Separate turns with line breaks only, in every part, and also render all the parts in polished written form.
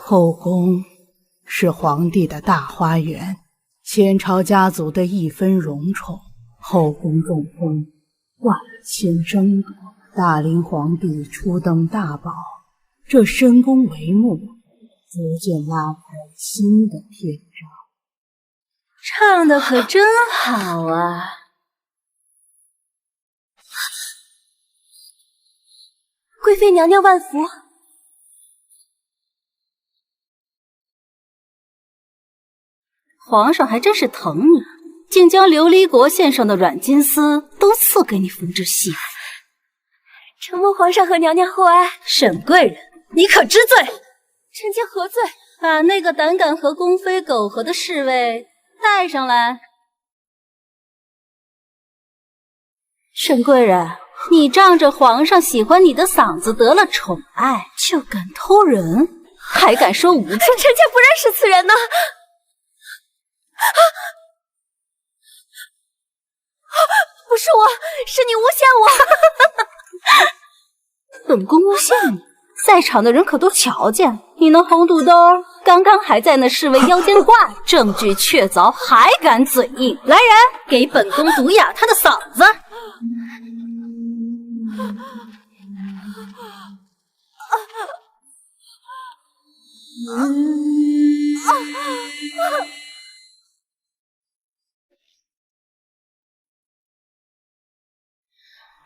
后宫是皇帝的大花园，前朝家族的一分荣宠，后宫中宫，万千争夺。大龄皇帝初登大宝，这深宫帷幕逐渐拉开新的篇章。
唱的可真好啊！
贵妃娘娘万福。
皇上还真是疼你，竟将琉璃国献上的软金丝都赐给你缝制细服。
承蒙皇上和娘娘厚爱。
沈贵人，你可知罪？
臣妾何罪？
把那个胆敢和宫妃苟合的侍卫带上来。沈贵人，你仗着皇上喜欢你的嗓子得了宠爱，就敢偷人，还敢说无罪？臣
妾不认识此人呢。不是我，是你诬陷我。
本宫诬陷你？在场的人可都瞧见，你那红肚兜刚刚还在那侍卫腰间挂，证据确凿，还敢嘴硬！来人，给本宫毒哑他的嗓子！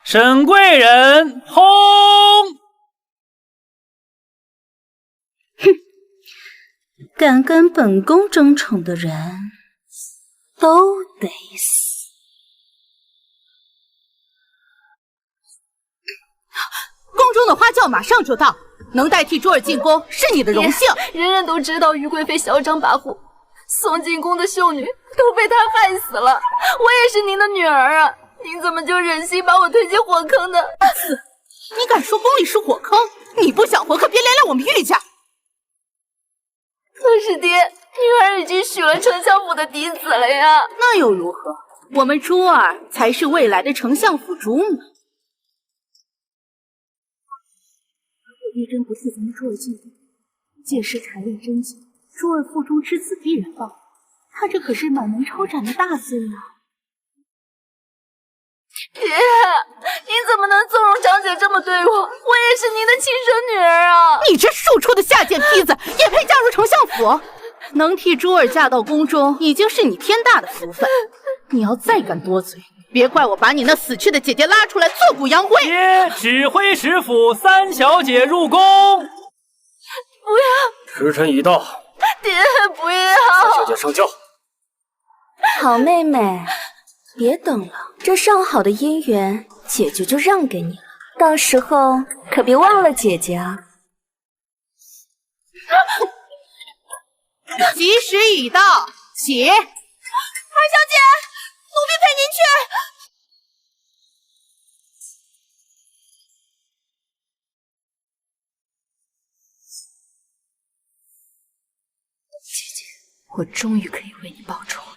沈贵人，轰！
哼，敢跟本宫争宠的人，都得死。
宫中的花轿马上就到，能代替珠儿进宫是你的荣幸。
人人都知道于贵妃嚣张跋扈，送进宫的秀女都被她害死了。我也是您的女儿啊，您怎么就忍心把我推进火坑呢？
你敢说宫里是火坑？你不想活，可别连累我们玉家。
可是爹，女儿已经许了丞相府的嫡子了呀。
那又如何？我们珠儿才是未来的丞相府主母。玉珍不替咱们珠儿进宫，届时产炼真经，珠儿腹中之子必然暴。他这可是满门抄斩的大罪啊！
爹，您怎么能纵容长姐这么对我？我也是您的亲生女儿啊！
你这庶出的下贱坯子，也配嫁入丞相府？能替珠儿嫁到宫中，已经是你天大的福分。你要再敢多嘴，别怪我把你那死去的姐姐拉出来做骨扬灰！
爹，指挥使府三小姐入宫。
不要！
时辰已到。
爹，不要！
三小姐上轿。
好妹妹，别等了，这上好的姻缘，姐姐就让给你了。到时候可别忘了姐姐啊！
吉时已到，起！二
小姐，奴婢陪您去。
姐姐，我终于可以为你报仇
了。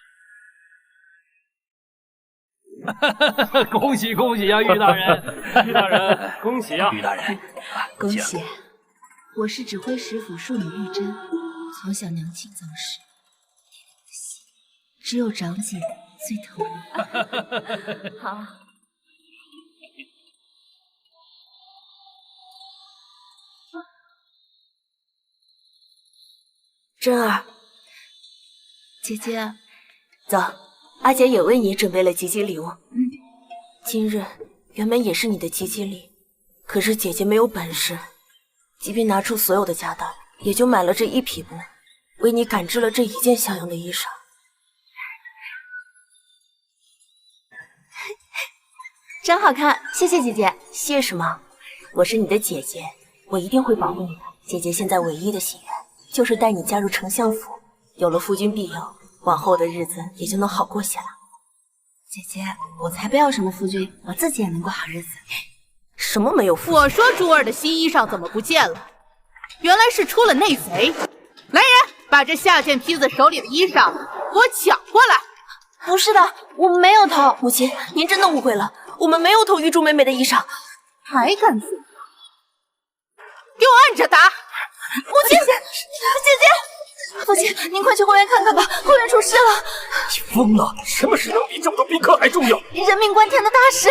恭喜恭喜呀，玉大人！玉大人，恭喜呀！
玉大人，
恭喜！我是指挥使府庶女玉珍，从小娘亲早逝，只有长姐最疼我。
好。
珍儿，
姐姐，
走，阿姐也为你准备了吉吉礼物。今日原本也是你的吉吉礼，可是姐姐没有本事，即便拿出所有的家当，也就买了这一匹布，为你赶制了这一件像样的衣裳。
真好看，谢谢姐姐。
谢什么？我是你的姐姐，我一定会保护你的。姐姐现在唯一的心愿，就是带你加入丞相府，有了夫君庇佑，往后的日子也就能好过些了。
姐姐，我才不要什么夫君，我自己也能过好日子。
什么没有夫君？
我说珠儿的新衣裳怎么不见了？原来是出了内贼！来人，把这下贱坯子手里的衣裳给我抢过来！
不是的，我们没有偷。母亲，您真的误会了，我们没有偷玉珠妹妹的衣裳。
还敢嘴？给我按着打！
母亲，父亲，您快去后院看看吧，后院出事了！
你疯了？什么事能比这么多宾客还重要？
人命关天的大事！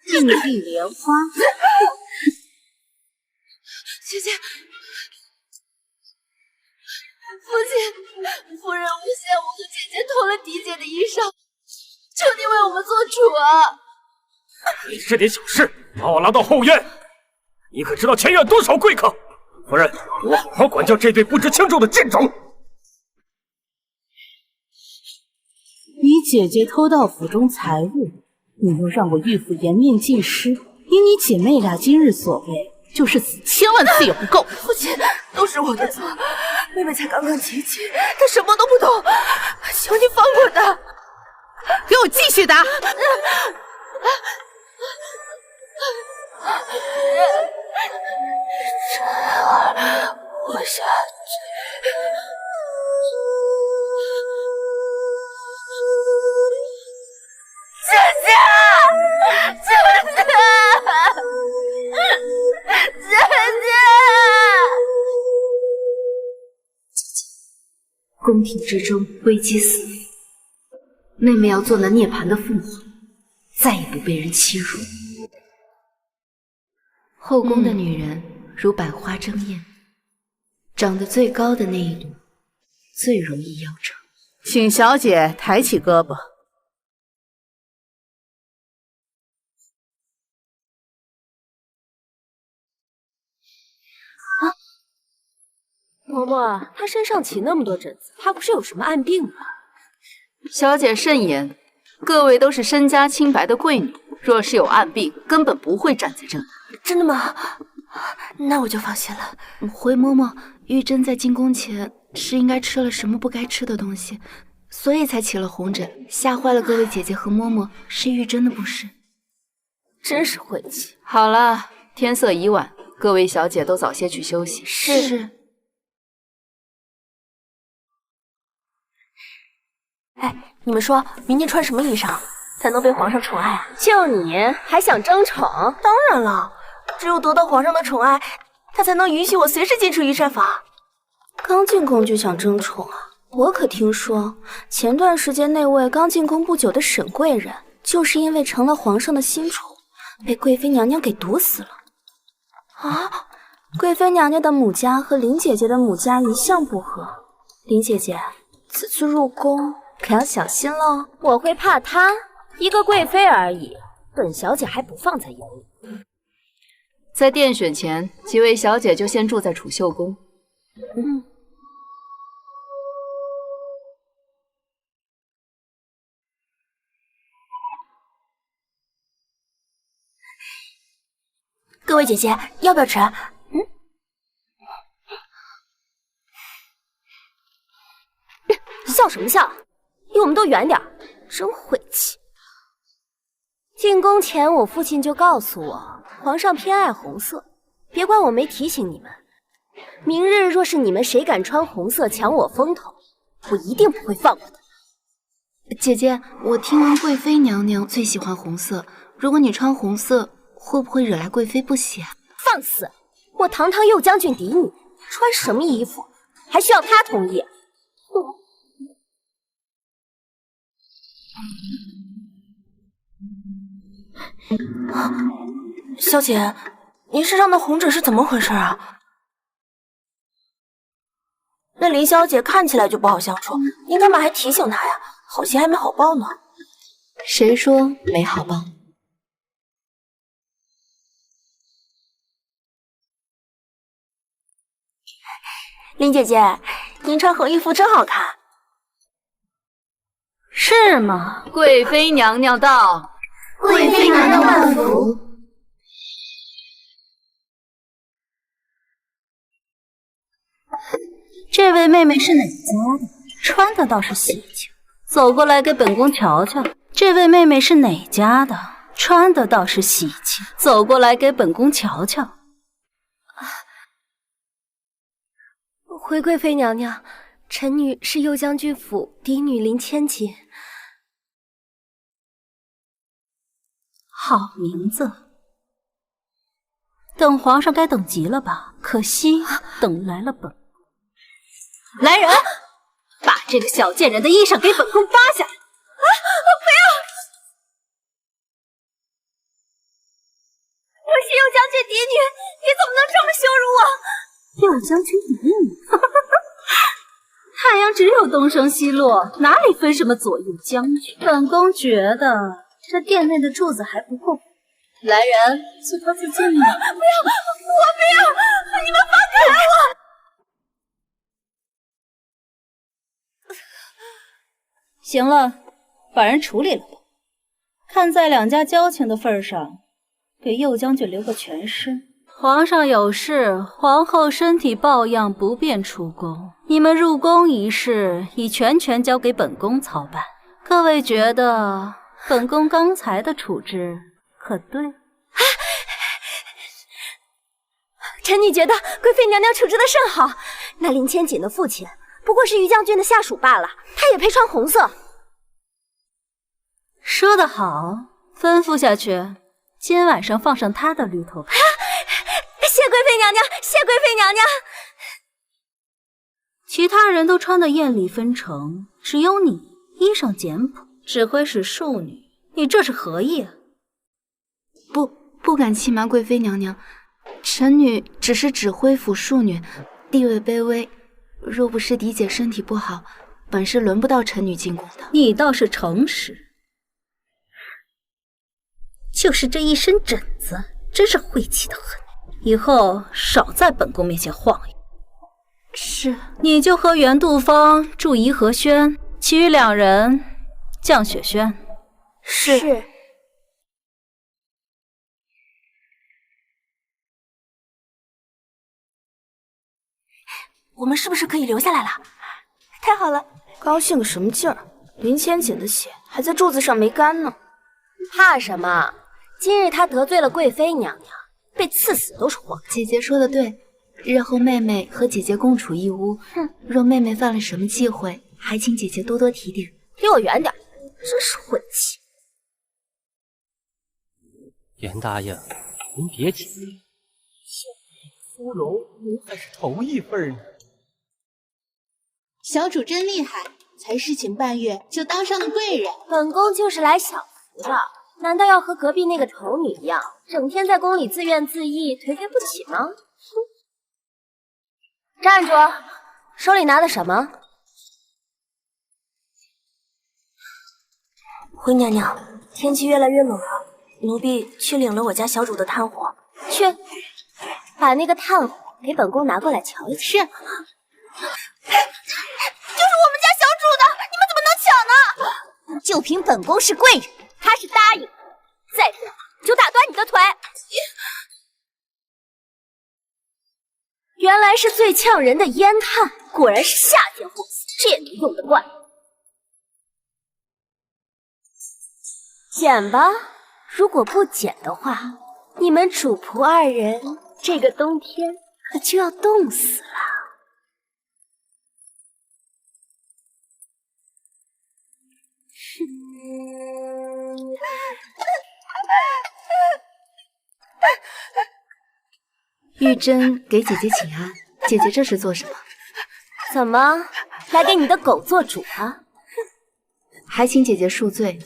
并蒂莲花，
姐姐，父亲，夫人诬陷我和姐姐偷了嫡姐的衣裳，求你为我们做主啊！
你这点小事，把我拉到后院，你可知道前院多少贵客？夫人，我好好管教这对不知轻重的贱种。
你姐姐偷盗府中财物，你又让我玉府颜面尽失，以你姐妹俩今日所为，就是死千万次也不够。
父亲，都是我的错，妹妹才刚刚提起，她什么都不懂，求你放过她。
给我继续打！
我下去。姐姐，姐姐，姐姐，
宫廷之中危机四伏，妹妹要做那涅槃的凤凰，再也不被人欺辱。后宫的女人如百花争艳，长得最高的那一朵最容易夭折。
请小姐抬起胳膊。
嬷嬷，她身上起那么多疹子，她不是有什么暗病吗？
小姐慎言，各位都是身家清白的贵女，若是有暗病，根本不会站在这里。
真的吗？那我就放心了。
回嬷嬷，玉珍在进宫前是应该吃了什么不该吃的东西，所以才起了红疹，吓坏了各位姐姐和嬷嬷，是玉珍的不是。
真是晦气。
好了，天色已晚，各位小姐都早些去休息。
是。哎，你们说明天穿什么衣裳才能被皇上宠爱啊？
就你还想争宠？
当然了，只有得到皇上的宠爱，他才能允许我随时进出御膳房。
刚进宫就想争宠啊？我可听说前段时间那位刚进宫不久的沈贵人，就是因为成了皇上的新宠，被贵妃娘娘给毒死了。啊！贵妃娘娘的母家和林姐姐的母家一向不和，林姐姐此次入宫可要小心喽。
我会怕她？一个贵妃而已，本小姐还不放在眼里。
在殿选前，几位小姐就先住在储秀宫。
各位姐姐，要不要吃？
笑什么笑？离我们都远点，真晦气！进宫前，我父亲就告诉我，皇上偏爱红色，别怪我没提醒你们。明日若是你们谁敢穿红色抢我风头，我一定不会放过他。
姐姐，我听闻贵妃娘娘最喜欢红色，如果你穿红色，会不会惹来贵妃不喜啊？
放肆！我堂堂右将军嫡女，穿什么衣服还需要她同意？
小姐，您身上的红疹是怎么回事啊？那林小姐看起来就不好相处，您干嘛还提醒她呀？好心还没好报呢。
谁说没好报？
林姐姐，您穿红衣服真好看。
是吗？贵妃娘娘到。
贵妃娘娘万福。
这位妹妹是哪家的？穿的倒是喜庆，走过来给本宫瞧瞧。这位妹妹是哪家的？穿的倒是喜庆，走过来给本宫瞧瞧。
回贵妃娘娘，臣女是右将军府嫡女林千金。
好名字，等皇上该等急了吧？可惜等来了本宫。来人，把这个小贱人的衣裳给本宫扒下来！
不要！我是右将军嫡女，你怎么能这么羞辱我？
右将军嫡女，太阳只有东升西落，哪里分什么左右将军？本宫觉得这殿内的柱子还不够。来人，自抛自尽吧！不要，
我不要！你们放开我！
行了，把人处理了吧。看在两家交情的份上，给右将军留个全尸。皇上有事，皇后身体抱恙，不便出宫。你们入宫一事已全权交给本宫操办。各位觉得本宫刚才的处置可对？
臣女觉得贵妃娘娘处置的甚好。那林千锦的父亲不过是于将军的下属罢了，他也配穿红色。
说得好，吩咐下去，今晚上放上他的绿头牌。
谢贵妃娘娘，谢贵妃娘娘。
其他人都穿得艳丽纷呈，只有你衣裳简朴，指挥使庶女，你这是何意啊？
不敢欺瞒贵妃娘娘，臣女只是指挥府庶女，地位卑微，若不是嫡姐身体不好，本是轮不到臣女进宫的。
你倒是诚实，就是这一身疹子，真是晦气的很。以后少在本宫面前晃悠。
是，
你就和袁杜芳住颐和轩，其余两人降雪轩。
是。我们是不是可以留下来了？太好了！
高兴个什么劲儿？林千锦的血还在柱子上没干呢。
怕什么？今日他得罪了贵妃娘娘，被刺死都是枉然。
姐姐说的对，日后妹妹和姐姐共处一屋，若妹妹犯了什么忌讳，还请姐姐多多提点。
离我远点，真是晦气。
袁答应，您别急，芙蓉您还是头一份呢。
小主真厉害，才侍寝半月就当上了贵人。
本宫就是来享福的，难道要和隔壁那个丑女一样，整天在宫里自怨自艾，颓废不起吗？站住！手里拿的什么？回娘娘，天气越来越冷了，奴婢去领了我家小主的炭火。去，把那个炭火给本宫拿过来瞧一瞧。是。就是我们家小主的，你们怎么能抢呢？就凭本宫是贵人，他是答应，再不就打断你的腿。原来是最呛人的烟炭，果然是夏天货色，这也能用得惯。捡吧，如果不捡的话，你们主仆二人这个冬天可就要冻死了。
玉珍给姐姐请安，姐姐这是做什么？
怎么来给你的狗做主啊？
还请姐姐恕罪，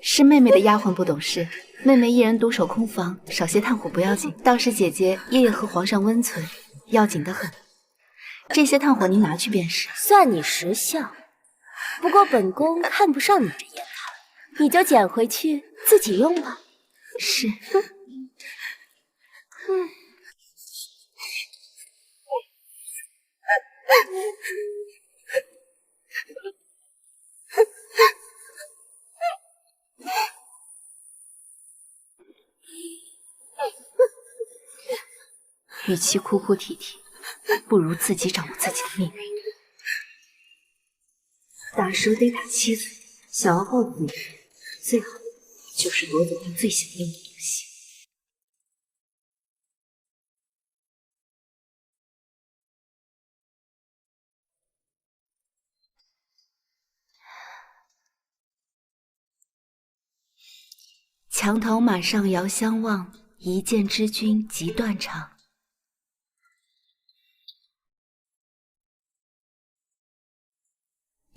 是妹妹的丫鬟不懂事，妹妹一人独守空房，少些炭火不要紧，倒是姐姐夜夜和皇上温存，要紧得很。这些炭火您拿去便是。
算你识相，不过本宫看不上你这烟炭，你就捡回去自己用吧。
是。与其哭哭啼啼，不如自己掌握自己的命运。打蛇得打七嘴，想要报复女人，最好就是夺走她最想要的东西。墙头马上遥相望，一见知君即断肠。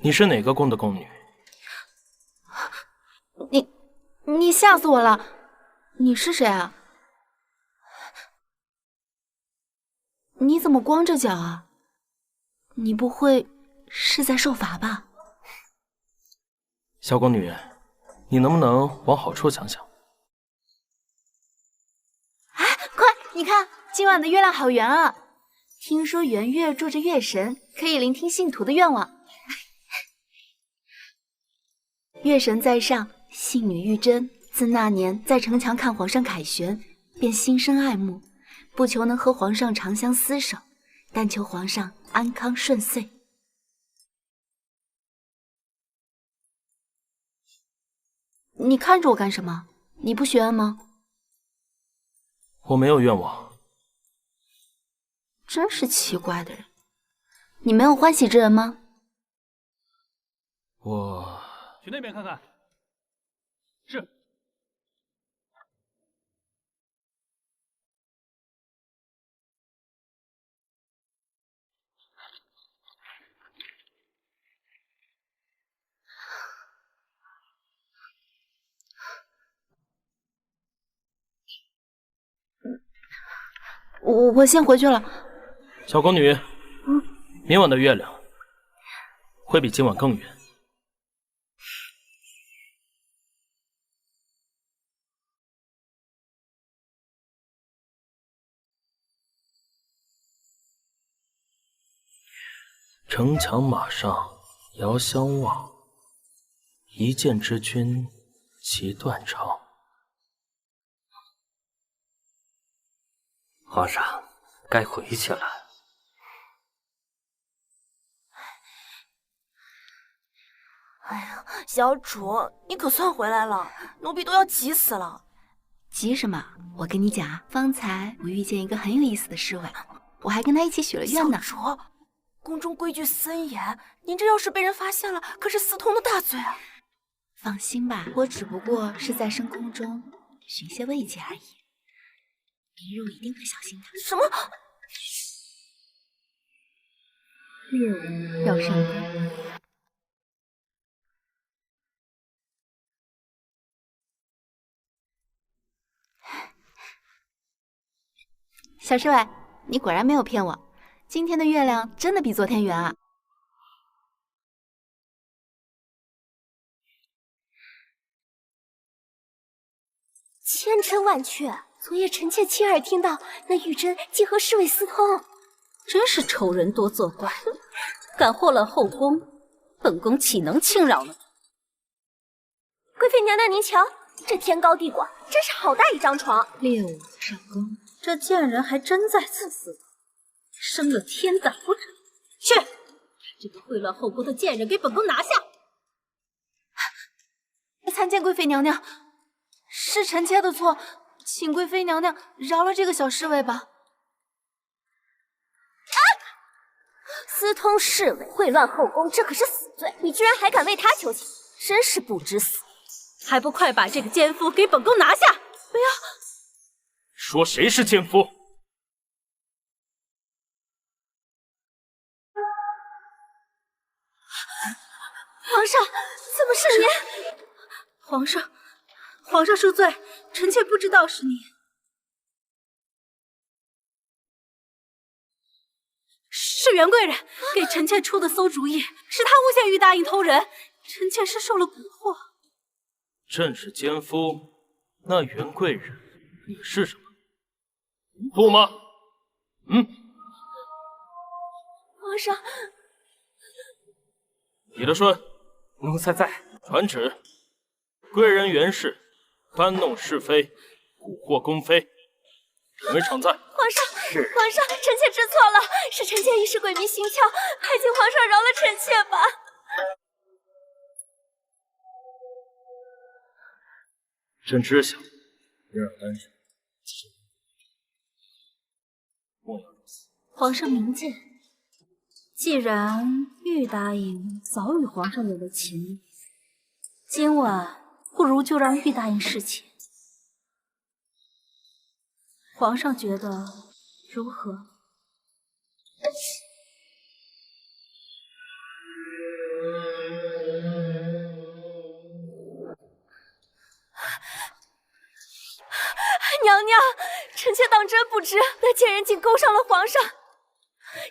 你是哪个宫的宫女？
你吓死我了！你是谁啊？你怎么光着脚啊？你不会是在受罚吧？
小宫女，你能不能往好处想想？
哎，快，你看今晚的月亮好圆啊！听说圆月住着月神，可以聆听信徒的愿望。月神在上，信女玉贞自那年在城墙看皇上凯旋，便心生爱慕，不求能和皇上长相厮守，但求皇上安康顺遂。你看着我干什么？你不许愿吗？
我没有愿望。
真是奇怪的人。你没有欢喜之人吗？
我去那边看看。是。
我先回去了。
小宫女，明晚的月亮会比今晚更圆。城墙马上遥相望，一见之君其断肠。
皇上，该回去了。
哎呀，小主，你可算回来了，奴婢都要急死了。
急什么？我跟你讲啊，方才我遇见一个很有意思的侍卫，我还跟他一起许了愿呢。
小主，宫中规矩森严，您这要是被人发现了，可是私通的大罪啊！
放心吧，我只不过是在深宫中寻些慰藉而已。明日我一定会小心的。
什么？
猎物要上钩。小侍卫，你果然没有骗我，今天的月亮真的比昨天圆啊！
千真万确，昨夜臣妾亲耳听到那玉贞竟和侍卫私通，
真是丑人多作怪，敢祸乱后宫，本宫岂能轻饶呢？
贵妃娘娘您瞧，这天高地广，真是好大一张床。
猎物上钩，
这贱人还真在此私通，生了天胆不成？去，把这个秽乱后宫的贱人给本宫拿下！
参见贵妃娘娘，是臣妾的错，请贵妃娘娘饶了这个小侍卫吧。
私通侍卫，秽乱后宫，这可是死罪！你居然还敢为他求情，真是不知死！
还不快把这个奸夫给本宫拿下！
不要！
说谁是奸夫？
皇上，怎么是你？
皇上恕罪，臣妾不知道是你。是袁贵人给臣妾出的馊主意，是他诬陷玉答应偷人，臣妾是受了蛊惑。
朕是奸夫，那袁贵人你是什么？不吗？
皇上，
李德顺，
奴才在。
传旨，贵人袁氏搬弄是非，蛊惑宫妃，臣为常在。
皇上，皇上，臣妾知错了，是臣妾一时鬼迷心窍，还请皇上饶了臣妾吧。
朕知晓，掩耳单身，莫要如此。
皇上明鉴，既然玉答应早与皇上有了情谊，今晚不如就让玉答应侍寝。皇上觉得如何？
娘娘，臣妾当真不知那贱人竟勾上了皇上。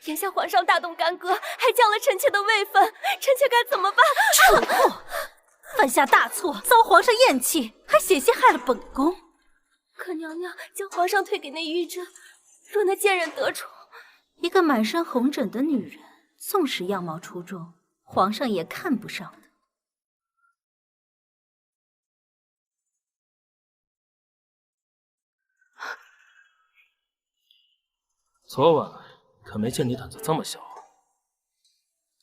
眼下皇上大动干戈，还降了臣妾的位分，臣妾该怎么办？
蠢货，犯下大错，遭皇上厌弃，还险些害了本宫。
可娘娘将皇上推给那玉珍，若那贱人得宠，
一个满身红疹的女人，纵使样貌出众，皇上也看不上的。
昨晚可没见你胆子这么小。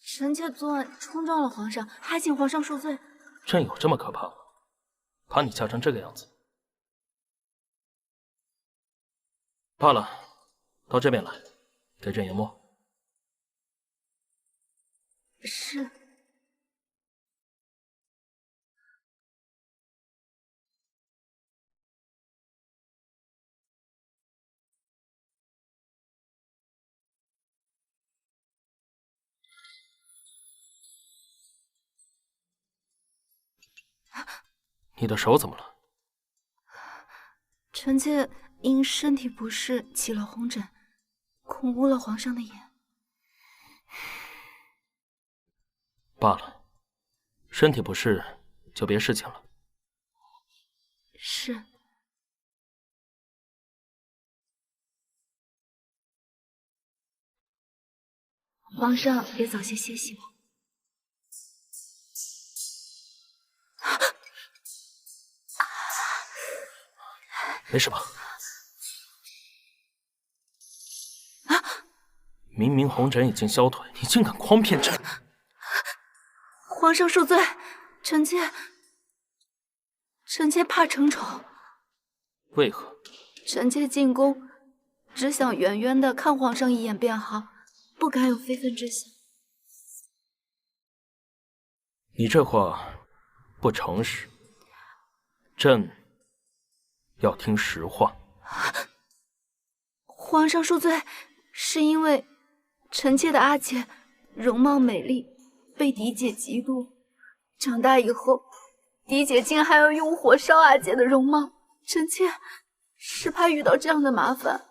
臣妾昨晚冲撞了皇上，还请皇上恕罪。
朕有这么可怕吗？把你吓成这个样子。罢了，到这边来，给朕研墨。
是。
你的手怎么了？
臣妾因身体不适起了红疹，恐污了皇上的眼。
罢了，身体不适就别侍寝了。
是。皇上也早些歇息吧。
没事吧？明明红疹已经消退，你竟敢诓骗朕！
皇上恕罪，臣妾怕承宠。
为何？
臣妾进宫，只想远远的看皇上一眼便好，不敢有非分之想。
你这话不诚实，朕要听实话。
皇上恕罪，是因为臣妾的阿姐容貌美丽，被嫡姐嫉妒。长大以后，嫡姐竟还要用火烧阿姐的容貌，臣妾是怕遇到这样的麻烦。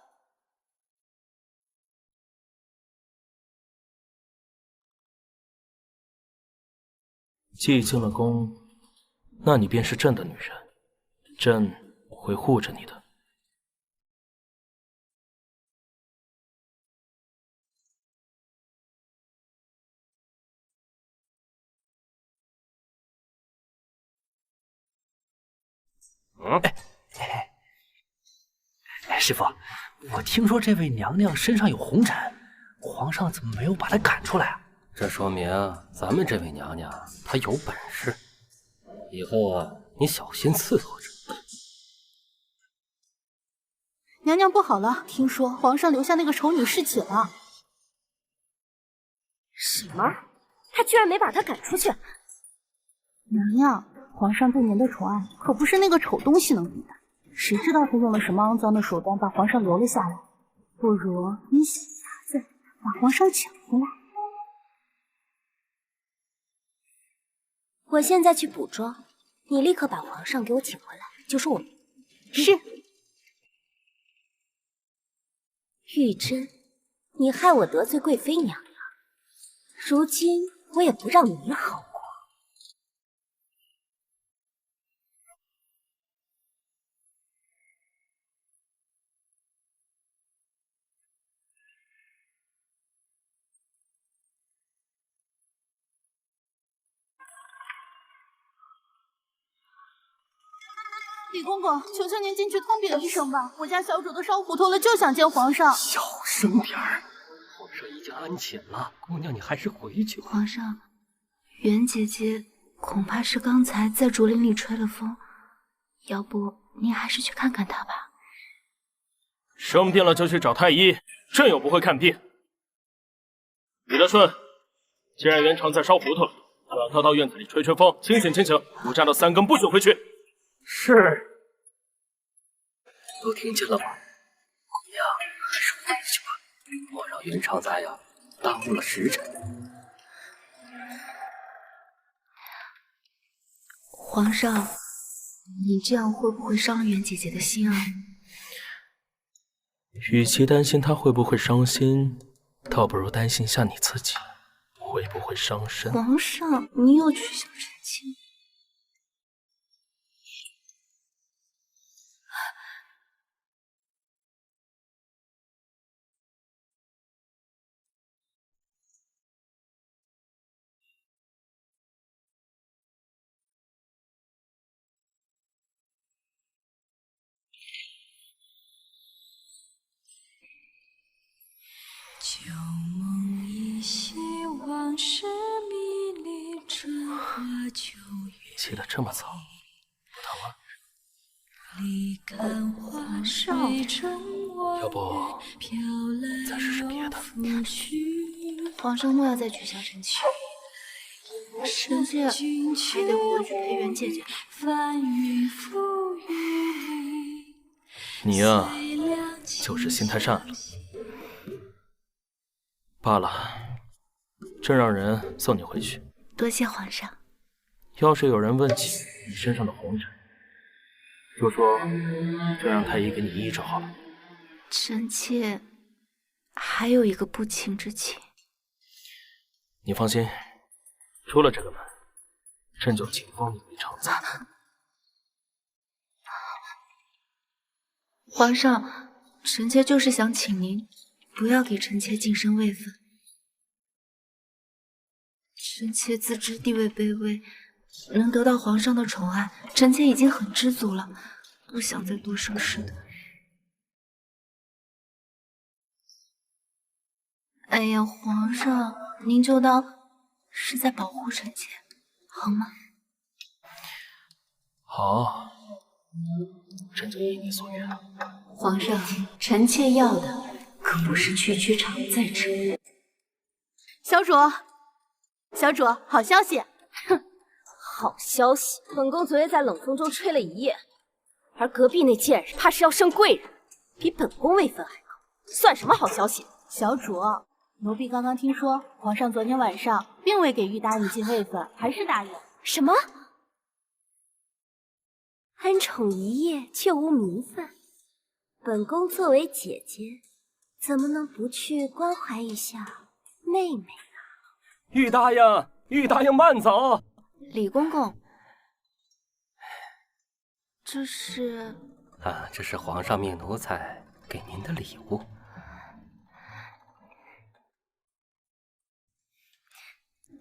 既进了宫，那你便是朕的女人，朕会护着你的。
师傅，我听说这位娘娘身上有红疹，皇上怎么没有把她赶出来啊？
这说明咱们这位娘娘她有本事，以后你小心伺候着。
娘娘不好了，听说皇上留下那个丑女侍寝了。
什么？他居然没把她赶出去？
娘娘，皇上对您的宠爱可不是那个丑东西能比的。谁知道他用了什么肮脏的手段把皇上留了下来？不如你想法子把皇上抢回来。
我现在去补妆，你立刻把皇上给我请回来，就说我
是。
玉珍，你害我得罪贵妃娘娘，如今我也不让你好过。
李公公，求求您进去通禀一声吧，我家小主都烧糊涂了，就想见皇上。
小声点儿，皇上已经安寝了，姑娘你还是回去吧。
皇上，袁姐姐恐怕是刚才在竹林里吹了风，要不您还是去看看她吧。
生病了就去找太医，朕又不会看病。李德顺，既然袁长在烧糊涂了，就让他到院子里吹吹风，清醒清醒。不站到3更不许回去。
是，都听见了吗？姑娘，还是回去吧，莫让袁常在呀耽误了时辰。
皇上，你这样会不会伤了袁姐姐的心啊？
与其担心他会不会伤心，倒不如担心下你自己会不会伤身。
皇上，你又取消臣妾？
旧梦依稀，往事迷离，春花秋月。
起得这么早，不疼吗？
离看花水成我
要不再试试别的？
皇上莫要再取消臣妾，臣妾还得回去陪元姐姐。
你呀，就是心太善了。罢了，朕让人送你回去。
多谢皇上。
要是有人问起你身上的红疹，就说朕让太医给你医治好了。
臣妾还有一个不情之请。
你放心，出了这个门，朕就请封你为常在。
皇上，臣妾就是想请您不要给臣妾晋升位分。臣妾自知地位卑微，能得到皇上的宠爱，臣妾已经很知足了，不想再多生事的。哎呀，皇上，您就当是在保护臣妾，好吗？
好，朕就依你所愿。
皇上，臣妾要的可不是区区常在之物。
小主，小主，好消息！
哼，好消息！本宫昨夜在冷风中吹了一夜，而隔壁那贱人怕是要升贵人，比本宫位分还高，算什么好消息？
小主，奴婢刚刚听说，皇上昨天晚上并未给玉答应进位分，还是答应。
什么？恩宠一夜却无名分，本宫作为姐姐，怎么能不去关怀一下妹妹呢？
玉答应，玉答应慢走。
李公公，这是……
这是皇上命奴才给您的礼物。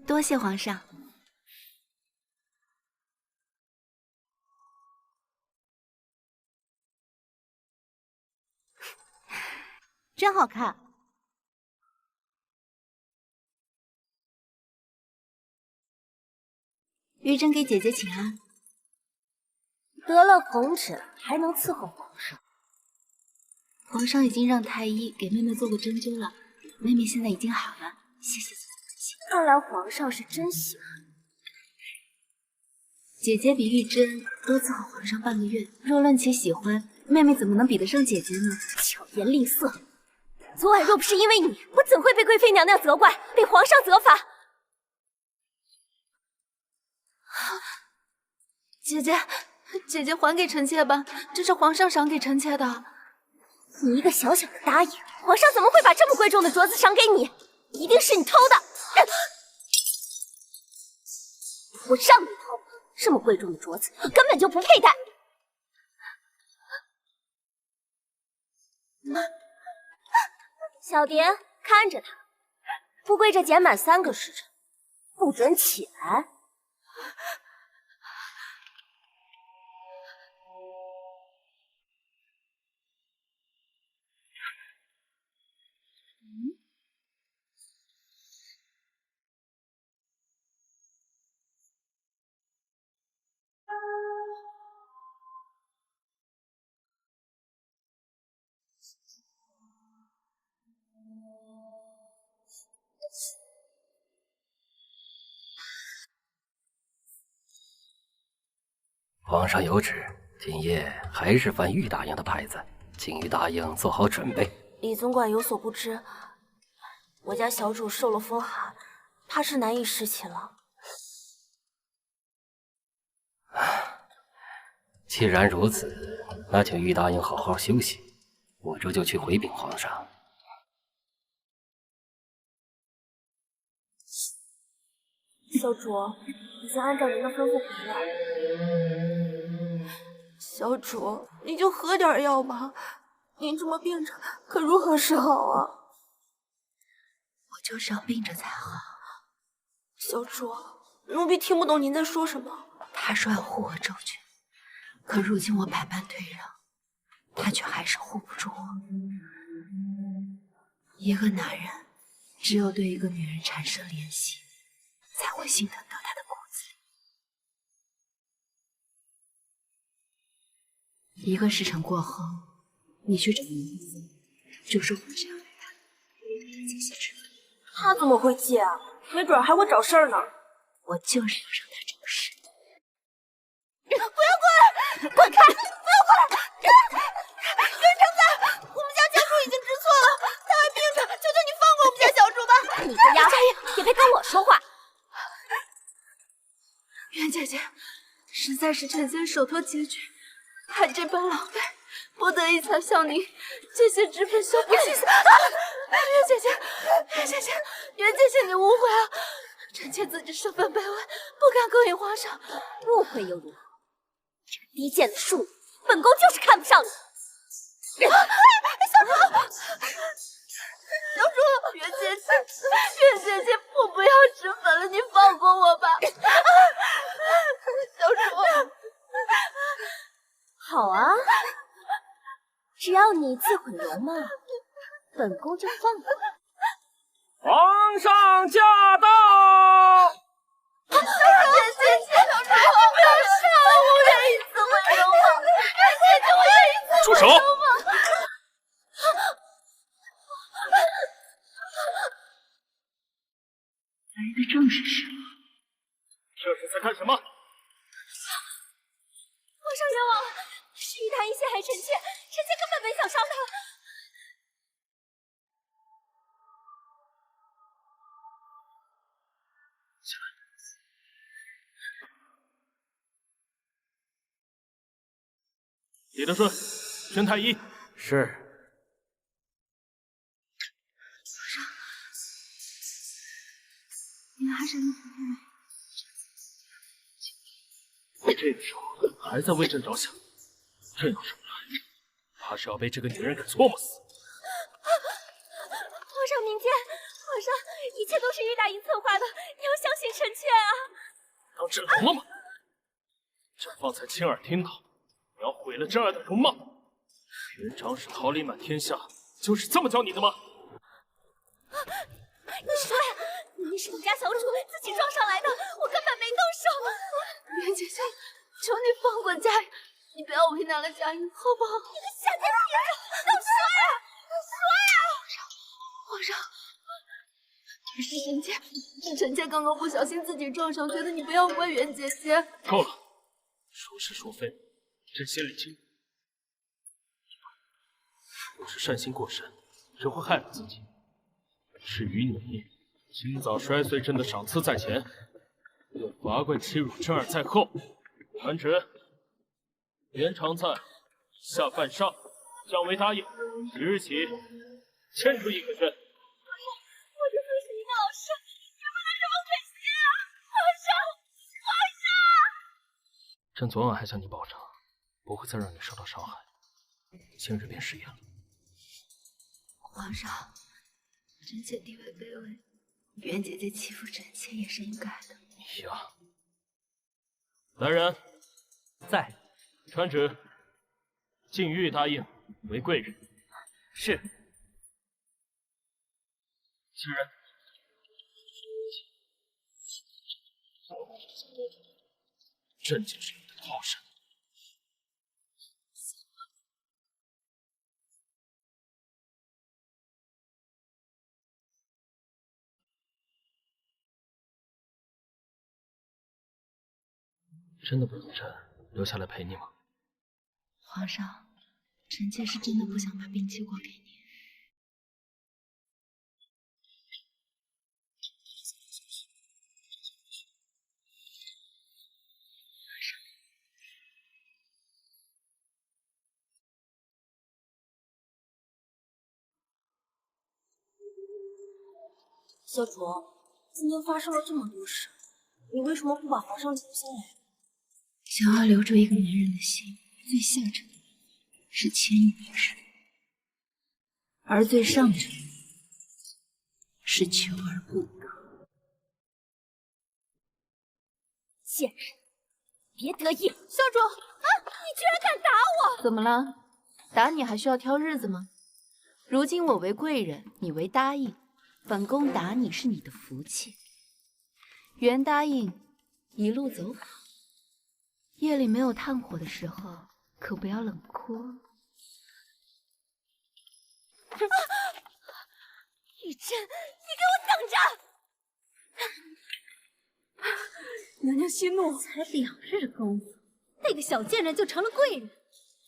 多谢皇上。
真好看。
玉珍给姐姐请安。
得了红疹还能伺候皇上？
皇上已经让太医给妹妹做过针灸了，妹妹现在已经好了，谢谢姐姐。
看来皇上是真喜欢
姐姐比玉珍多伺候皇上半个月，若论起喜欢，妹妹怎么能比得上姐姐呢？
巧言厉色！昨晚若不是因为你，我怎会被贵妃娘娘责怪，被皇上责罚？
姐姐还给臣妾吧，这是皇上赏给臣妾的。
你一个小小的答应，皇上怎么会把这么贵重的镯子赏给你？一定是你偷的！我让你偷，这么贵重的镯子，你根本就不配戴。小蝶，看着他，不跪着减满3个时辰，不准起来。
皇上有旨，今夜还是翻玉答应的牌子，请玉答应做好准备。
李总管有所不知，我家小主受了风寒，怕是难以侍寝了。
既然如此，那请玉答应好好休息。我这就去回禀皇上。
小主，已经按照您的吩咐回来。小主，你就喝点药吧，您这么病着，可如何是好啊？
我就是要病着才好。
小主，奴婢听不懂您在说什么。
他说要护我周全，可如今我百般退让，他却还是护不住我。一个男人只有对一个女人产生怜惜，才会心疼到他的骨子里。一个时辰过后，你去找名字，就说我这样对他，这些之分。
他怎么会借啊？没准还会找事儿呢。
我就是要让他找事。
不要过来！滚开！不要过来！袁承载，我们家小主已经知错了，他还病着，求求你放过我们家小主吧！
你个丫头，也别跟我说话！
袁姐姐，实在是臣妾手头拮据，还这般劳累，不得已才向您借些脂粉修补气色。袁姐姐，袁姐姐，袁姐姐，你误会了，臣妾自知身份卑微，不敢勾引皇上。
误会又如何？这个低贱的庶女，本宫就是看不上你。
小主，小主，袁姐姐，袁姐姐，我不要脂粉了，你放过我吧。小主，
好啊，只要你自毁容貌，本宫就放过你。
皇上驾到！
小主，姐姐，小主，不要杀了我，我愿意自毁容貌。袁姐姐，我愿意自毁容貌。
来的正是时候。
这是在干什么？
皇上冤枉了，是于大医陷害臣妾，臣妾根本没想伤他。
李德顺，宣太医。
是。
你还是
这个时候还在为朕着想，朕要是不来，怕是要被这个女人给搓磨死。
皇上明鉴，皇上，一切都是于大医策划的，你要相信臣妾啊！
当朕聋了吗？朕方才亲耳听到，你要毁了朕儿的容貌。元长史桃李满天下，就是这么教你的吗？
你说呀，你是你家小主自己撞上来的，我根本没动手。
袁姐姐，求你放过佳音，你不要为难了佳音，好不好？
你个下贱婊子，都说呀，说呀！
皇上，是臣妾，是臣妾刚刚不小心自己撞上，觉得你不要怪袁姐姐。
够了，说是说非，朕心里清楚。若是善心过深，只会害了自己。至于你，今早摔碎朕的赏赐在前，又罚跪欺辱朕儿在后，传旨，袁常在下犯上，降为答应，即日起迁出驿可轩。
我这曾是一个老师，也不能这么狠心啊！皇上，皇上！
朕昨晚还向你保证，不会再让你受到伤害，今日便食言了。
皇上，臣妾地位卑微，袁姐姐欺负臣妾也是应该的。
你呀，来人，
在。
传旨，晋玉答应为贵人。
是。
来人，朕就是你的靠山。真的不让朕留下来陪你吗？
皇上，臣妾是真的不想把病寄过给你。
小主，今天发生了这么多事，你为什么不把皇上留下来？
想要留住一个男人的心，最下乘的是牵引别人，而最上乘的是求而不得。
贱人，别得意！小主啊，你居然敢打我！
怎么了？打你还需要挑日子吗？如今我为贵人，你为答应，本宫打你是你的福气。原答应一路走好，夜里没有炭火的时候，可不要冷哭哦。
雨珍，你给我等着！
娘娘息怒，才2日功夫，那个小贱人就成了贵人，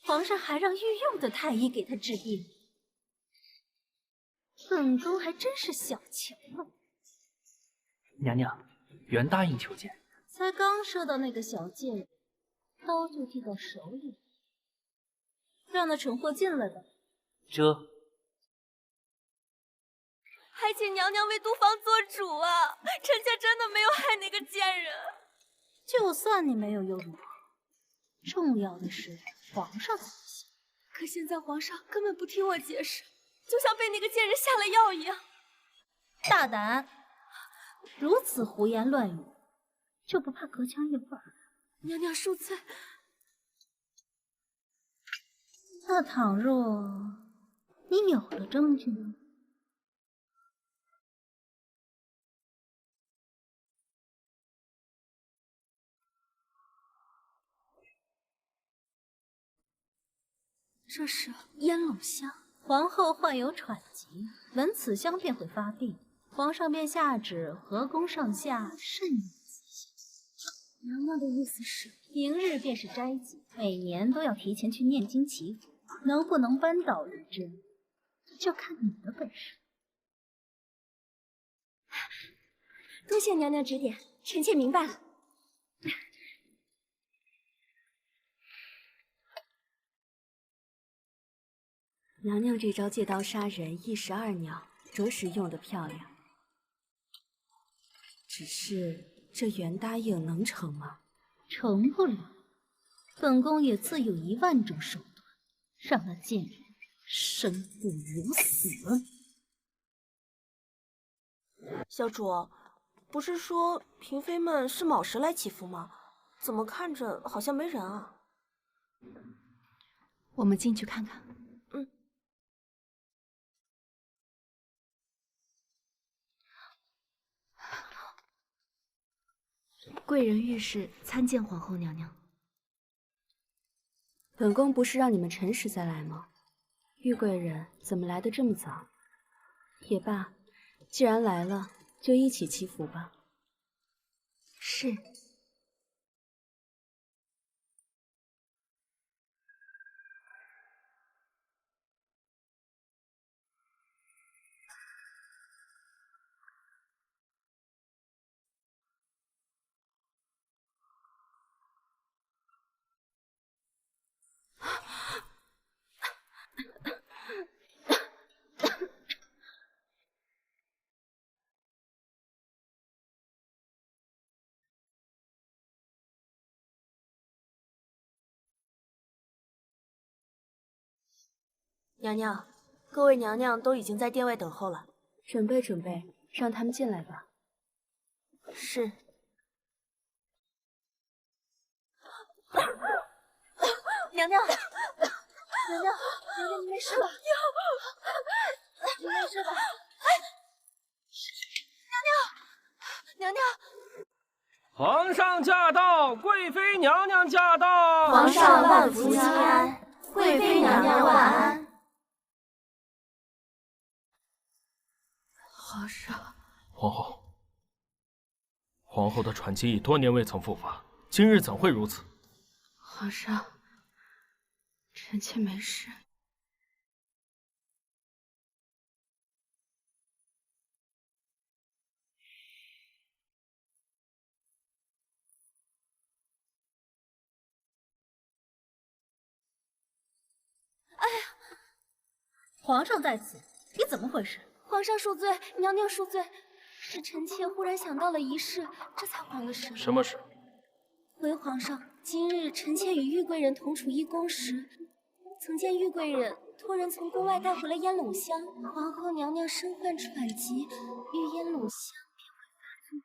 皇上还让御用的太医给她治病，本宫还真是小瞧了。
娘娘，原答应求见。
才刚射到那个小贱人，刀就递到手里，让那蠢货进来吧。
这
还请娘娘为毒房做主啊！臣妾真的没有害那个贱人。
就算你没有又如何？重要的是皇上怎么想。
可现在皇上根本不听我解释，就像被那个贱人下了药一样。
大胆！如此胡言乱语，就不怕隔墙有耳？
娘娘恕罪。
那倘若你有了证据呢？这是烟笼香，皇后患有喘疾，闻此香便会发病，皇上便下旨和宫上下慎用此香。娘娘的意思是，明日便是斋戒，每年都要提前去念经祈福，能不能扳倒玉珍，就看你的本事。
多谢娘娘指点，臣妾明白了。娘娘这招借刀杀人，一石二鸟，着实用得漂亮。只是这原答应能成吗？
成不了，本宫也自有10000种手段，让那贱人生不如死。
小主，不是说嫔妃们是卯时来祈福吗？怎么看着好像没人啊？
我们进去看看。贵人御史参见皇后娘娘。
本宫不是让你们辰时再来吗？玉贵人怎么来得这么早？也罢，既然来了，就一起祈福吧。
是。
娘娘，各位娘娘都已经在殿外等候了，
准备准备，让他们进来吧。
是。
娘娘，娘娘，娘娘，你没事吧？你没事吧？娘娘，娘娘。
皇上驾到，贵妃娘娘驾到。
皇上万福金安，贵妃娘娘万安。
皇上，
皇后，皇后的喘疾已多年未曾复发，今日怎会如此？
皇上，臣妾没事。
哎呀，皇上在此，你怎么回事？
皇上恕罪，娘娘恕罪。是臣妾忽然想到了一事，这才慌了神。
什么事？
回皇上，今日臣妾与玉贵人同处一宫时，曾见玉贵人托人从宫外带回了烟笼香。皇后娘娘身患喘疾，遇烟笼香便会发作。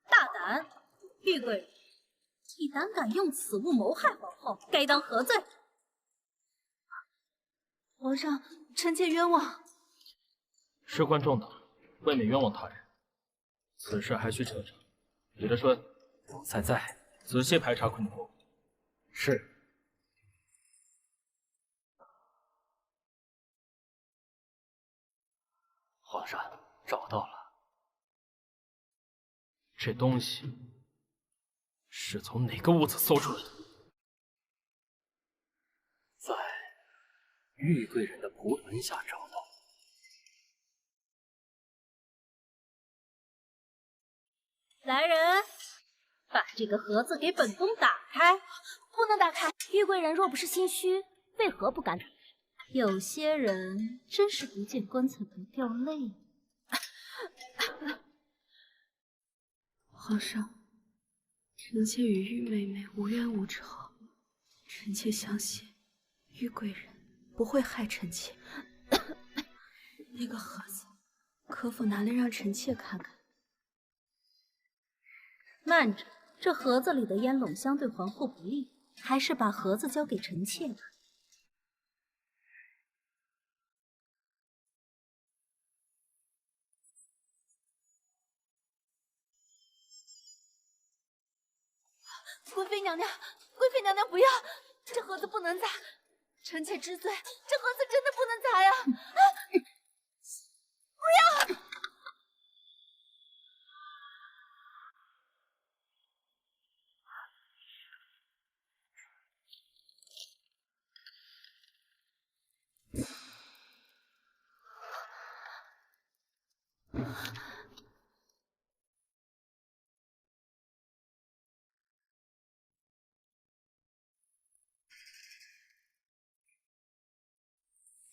大胆！玉贵人，你胆敢用此物谋害皇后，该当何罪？
皇上，臣妾冤枉。
事关重大，未免冤枉他人，此事还需彻查。李德顺，
在，
仔细排查坤宫。
是。皇上，找到了。
这东西是从哪个屋子搜出来的？
在玉贵人的仆人下找到。
来人，把这个盒子给本宫打开。
不能打开，玉贵人若不是心虚，为何不敢打开？
有些人真是不见棺材不掉泪。
皇上，臣妾与玉妹妹无冤无仇，臣妾相信玉贵人不会害臣妾。那个盒子可否拿来让臣妾看看？
慢着，这盒子里的烟笼香对皇后不利，还是把盒子交给臣妾吧。
贵妃娘娘，贵妃娘娘不要，这盒子不能砸，臣妾知罪，这盒子真的不能砸呀！不要！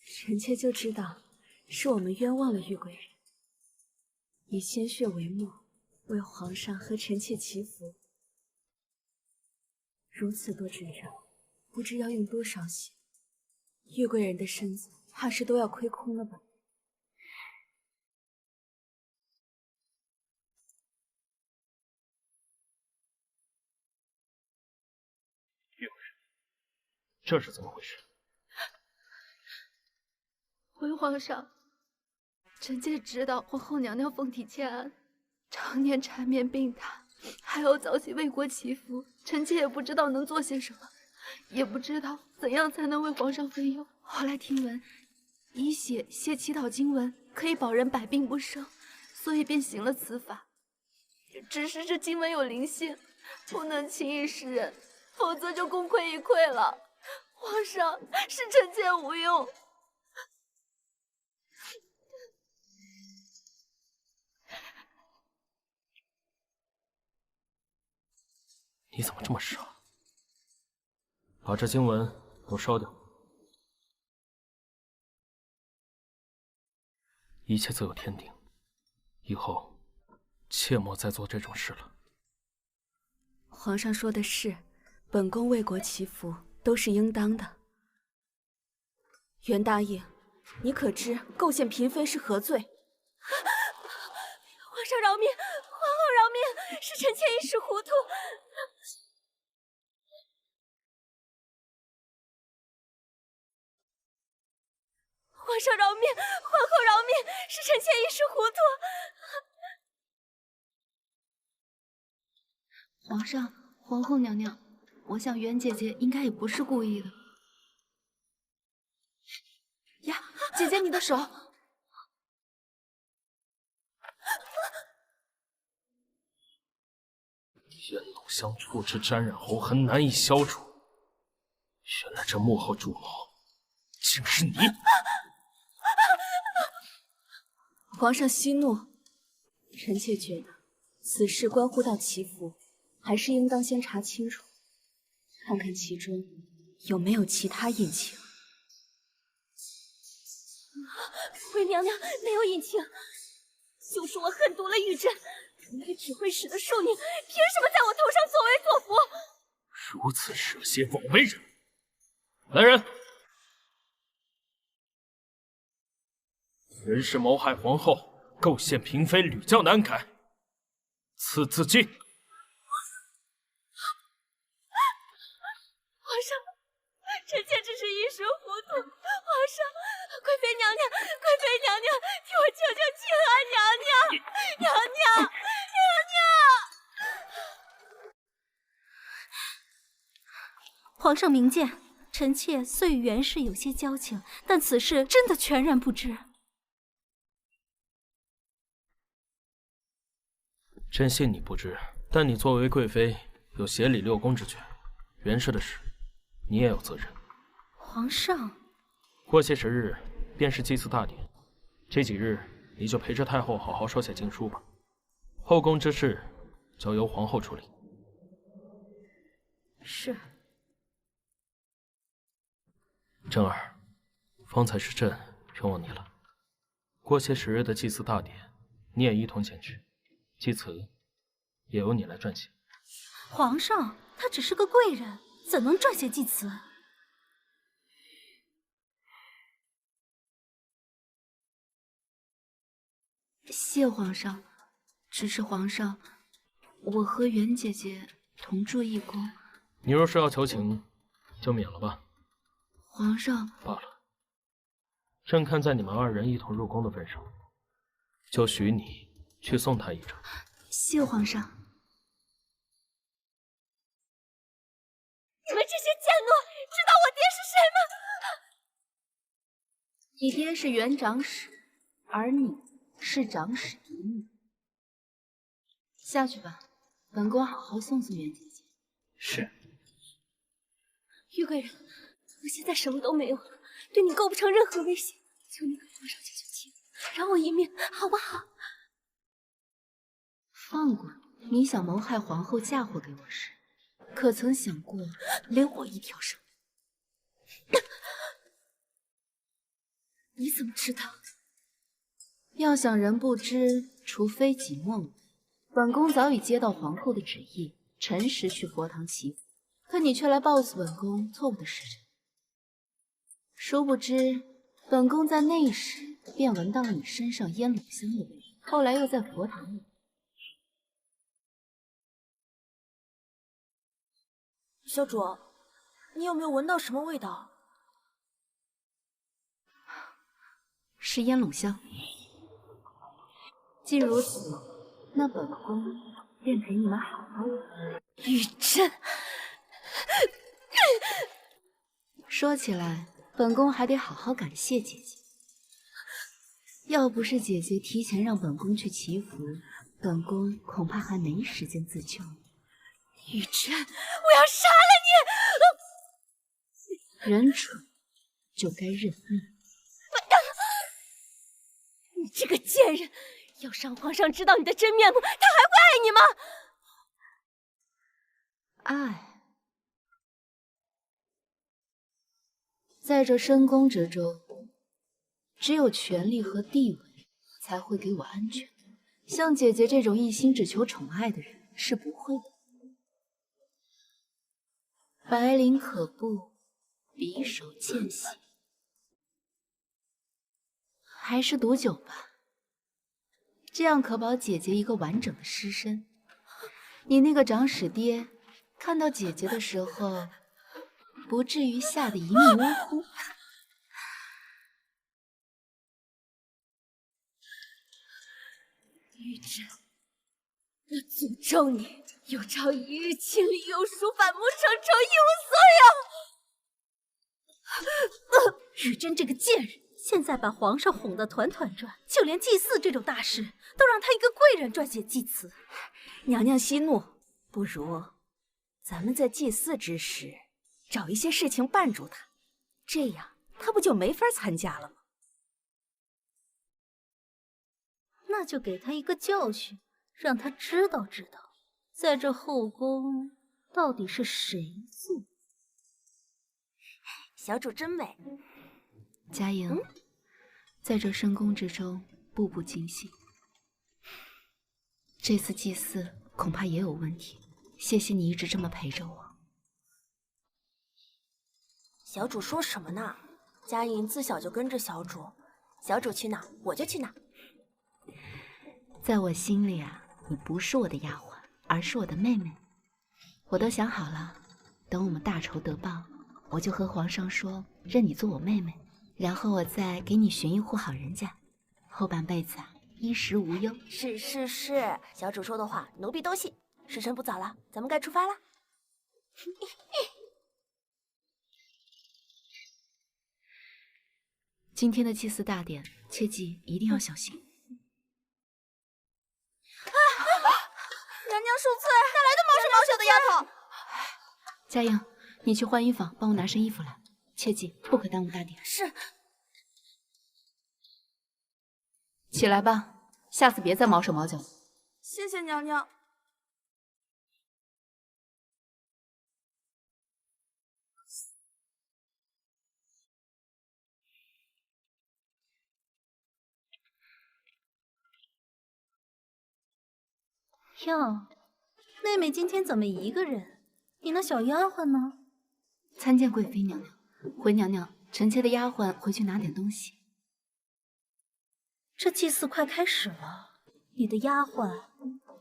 臣妾就知道是我们冤枉了玉贵人，以鲜血为墨，为皇上和臣妾祈福。如此多阵仗，不知要用多少血，玉贵人的身子怕是都要亏空了吧？
玉贵人，这是怎么回事？
回皇上，臣妾知道皇后娘娘凤体欠安，常年缠绵病榻，还要早起为国祈福，臣妾也不知道能做些什么，也不知道怎样才能为皇上分忧。后来听闻以血写祈祷经文可以保人百病不生，所以便行了此法。只是这经文有灵性，不能轻易示人，否则就功亏一篑了。皇上，是臣妾无用。
你怎么这么傻？把这经文都烧掉，一切自有天定，以后切莫再做这种事了。
皇上说的是，本宫为国祈福都是应当的。袁答应，你可知构陷嫔妃是何罪？皇上饶命，皇后饶命，是臣妾一时糊涂。皇上饶命，皇后饶命，是臣妾一时糊涂。皇上，皇后娘娘，我想袁姐姐应该也不是故意的。呀，姐姐你的手！
烟笼香触之沾染红痕难以消除，原来这幕后主谋竟是你！
皇上息怒，臣妾觉得此事关乎到祈福，还是应当先查清楚，看看其中有没有其他隐情。
回娘娘，没有隐情，就是我狠毒了玉珍。如此只会使的庶女，凭什么在我头上作威作福？
如此蛇蝎枉为人！来人，人是谋害皇后，构陷嫔妃，屡教难改，赐自尽。
皇上，臣妾只是一时糊涂。皇上，贵妃娘娘，贵妃娘娘，替我求求庆安娘娘，娘娘，娘娘！
皇上明鉴，臣妾虽与袁氏有些交情，但此事真的全然不知。
真信你不知，但你作为贵妃，有协理六宫之权，袁氏的事，你也有责任。
皇上，
过些时日便是祭祀大典，这几日你就陪着太后好好收下经书吧。后宫之事，交由皇后处理。
是。
珍儿，方才是朕冤枉你了。过些时日的祭祀大典，你也一同前去，祭词也由你来撰写。
皇上，他只是个贵人，怎能撰写祭词？
谢皇上，只是皇上，我和袁姐姐同住一宫。
你若是要求情，就免了吧。
皇上，
罢了。朕看在你们二人一同入宫的份上，就许你去送他一程。
谢皇上。
你们这些贱奴，知道我爹是谁吗？
你爹是袁长史，而你是长史嫡女。下去吧，本宫好好送送袁姐姐。
是。
玉贵人，我现在什么都没有了，对你构不成任何威胁，求你给皇上求求情，饶我一命，好不好？
放过你！你想谋害皇后嫁祸给我时，可曾想过连我一条生命？
你怎么知道？
要想人不知，除非己莫为。本宫早已接到皇后的旨意，辰时去佛堂祈福，可你却来告诉本宫错误的时辰。殊不知，本宫在那时便闻到了你身上烟笼香的味道，后来又在佛堂里。
小主，你有没有闻到什么味道？
是烟笼香。既如此，那本宫便陪你们好好玩。
玉珍，
说起来，本宫还得好好感谢姐姐。要不是姐姐提前让本宫去祈福，本宫恐怕还没时间自救。
玉珍，我要杀了
你！人蠢就该认命。
你这个贱人，要是让皇上知道你的真面目，他还会爱你吗？
爱，在这深宫之中，只有权力和地位才会给我安全。像姐姐这种一心只求宠爱的人是不会的。白绫可怖，匕首见喜。还是毒酒吧，这样可保姐姐一个完整的尸身。你那个长史爹看到姐姐的时候，不至于吓得一命呜呼。
玉珍，我诅咒你，有朝一日千里有书，反目成仇，一无所有。
玉珍这个贱人，现在把皇上哄得团团转，就连祭祀这种大事都让他一个贵人撰写祭词。
娘娘息怒，不如咱们在祭祀之时找一些事情绊住他，这样他不就没法参加了吗？
那就给他一个教训，让他知道知道，在这后宫到底是谁做。
小主真美。
佳莹，在这深宫之中，步步惊心，这次祭祀恐怕也有问题。谢谢你一直这么陪着我。
小主说什么呢？佳颖自小就跟着小主，小主去哪我就去哪。
在我心里啊，你不是我的丫鬟，而是我的妹妹。我都想好了，等我们大仇得报，我就和皇上说认你做我妹妹，然后我再给你寻一户好人家，后半辈子啊衣食无忧。
是，小主说的话奴婢都信。时辰不早了，咱们该出发了。
今天的祭祀大典，切记一定要小心。
娘娘恕罪，哪来的毛手毛脚的丫头？
佳颖，你去换衣房，帮我拿身衣服来，切记不可耽误大典。
是。
起来吧，下次别再毛手毛脚。
谢谢娘娘。
哟，妹妹今天怎么一个人？你那小丫鬟呢？
参见贵妃娘娘。回娘娘，臣妾的丫鬟回去拿点东西。
这祭祀快开始了，你的丫鬟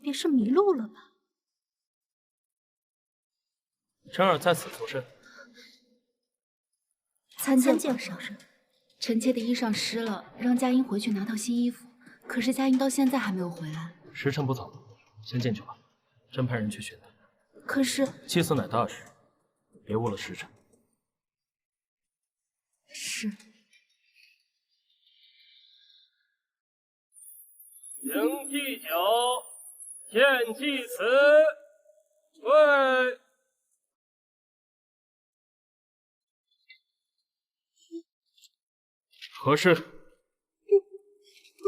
别是迷路了吧？
臣儿在此作甚？
参见皇上。臣妾的衣裳湿了，让佳音回去拿套新衣服。可是佳音到现在还没有回来。
时辰不早，先进去吧。朕派人去寻他。
可是
祭祀乃大事，别误了时辰。
是。
迎祭酒，献祭词，喂。
何事？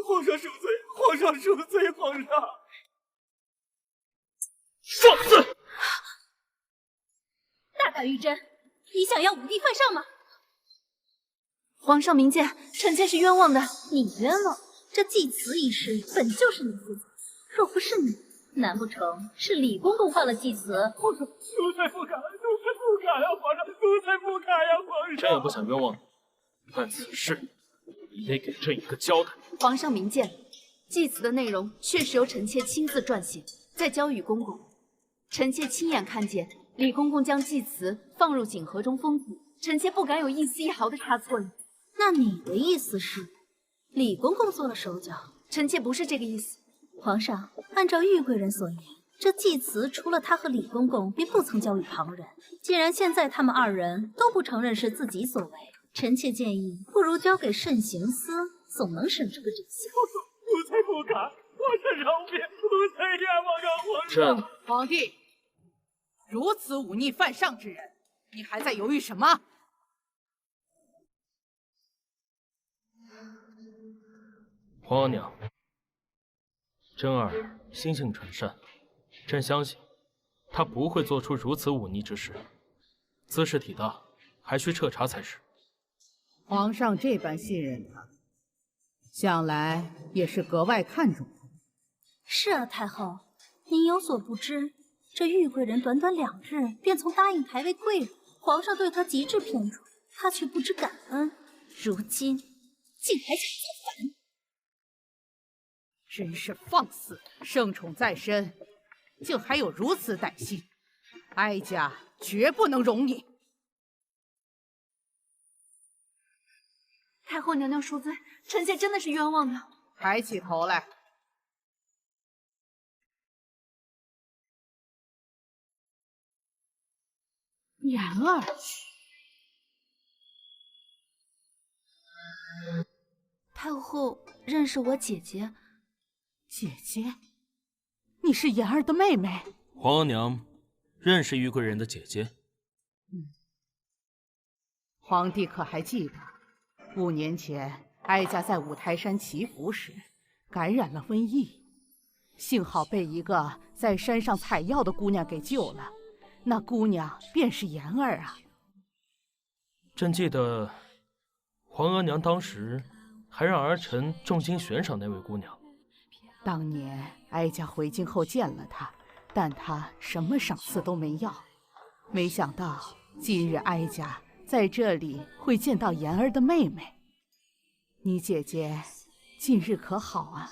皇上恕罪，皇上恕罪，皇上。
放肆！
大胆玉贞，你想要五帝犯上吗？
皇上明鉴，臣妾是冤枉的。
你冤枉？这祭祠一事本就是你负责，若不是你，难不成是李公公犯了祭祠？
皇上，奴才不敢，奴才不敢呀，皇上，奴才不敢呀，皇上。
朕也不想冤枉你，但此事你得给朕一个交代。
皇上明鉴，祭祠的内容确实由臣妾亲自撰写，再交与公公。臣妾亲眼看见李公公将祭祠放入锦盒中封土，臣妾不敢有一丝一毫的差错。
那你的意思是，李公公做了手脚？
臣妾不是这个意思。
皇上，按照玉贵人所言，这祭祠除了他和李公公，便不曾交与旁人。既然现在他们二人都不承认是自己所为，臣妾建议不如交给慎刑司，总能审出个真相。
奴才不敢，皇上饶命，奴才冤枉啊，皇上。
朕，
皇帝，如此忤逆犯上之人，你还在犹豫什么？
皇额娘，真儿心性纯善，朕相信她不会做出如此忤逆之事。兹事体大，还需彻查才是。
皇上这般信任他，想来也是格外看重他。
是啊，太后，您有所不知，这玉贵人短短2日便从答应抬为贵人，皇上对她极致偏宠，她却不知感恩，如今竟还想造反。
真是放肆！圣宠在身，竟还有如此歹心，哀家绝不能容你。
太后娘娘恕罪，臣妾真的是冤枉的。
抬起头来。言儿，
太后认识我姐姐。
姐姐，你是言儿的妹妹。
皇额娘认识玉贵人的姐姐。
皇帝可还记得5年前哀家在五台山祈福时感染了瘟疫，幸好被一个在山上采药的姑娘给救了，那姑娘便是言儿啊。
朕记得皇额娘当时还让儿臣重金悬赏那位姑娘。
当年哀家回京后见了他，但他什么赏赐都没要。没想到今日哀家在这里会见到妍儿的妹妹。你姐姐近日可好啊？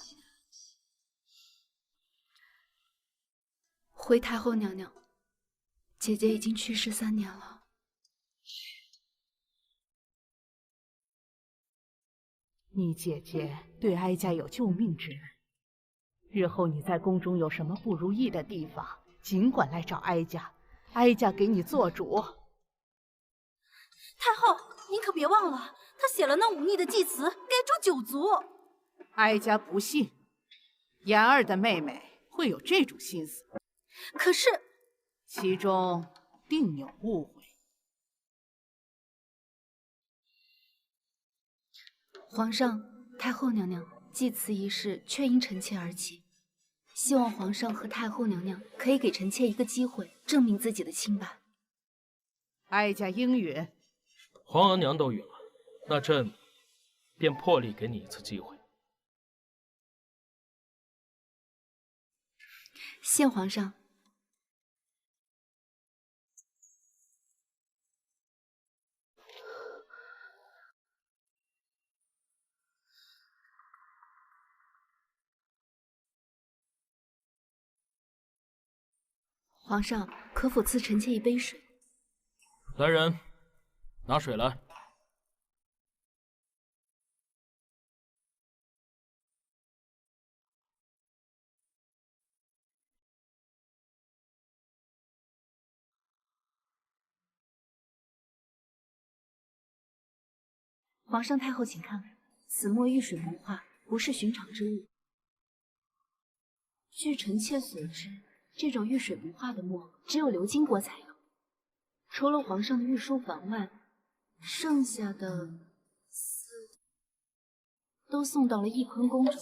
回太后娘娘，姐姐已经去世3年了。
你姐姐对哀家有救命之恩，日后你在宫中有什么不如意的地方，尽管来找哀家，哀家给你做主。
太后，您可别忘了，他写了那忤逆的祭词，该诛9族。
哀家不信，妍儿的妹妹会有这种心思。
可是，
其中定有误会。
皇上、太后娘娘，祭词仪式确因臣妾而起，希望皇上和太后娘娘可以给臣妾一个机会，证明自己的清白。
哀家应允。
皇额娘都允了，那朕便破例给你一次机会。
谢皇上。皇上，可否赐臣妾一杯水？
来人，拿水来。
皇上太后，请看，此墨玉水文化，不是寻常之物。据臣妾所知，这种玉水文化的墨，只有鎏金国才有。除了皇上的御书房外，剩下的都送到了翊坤宫中。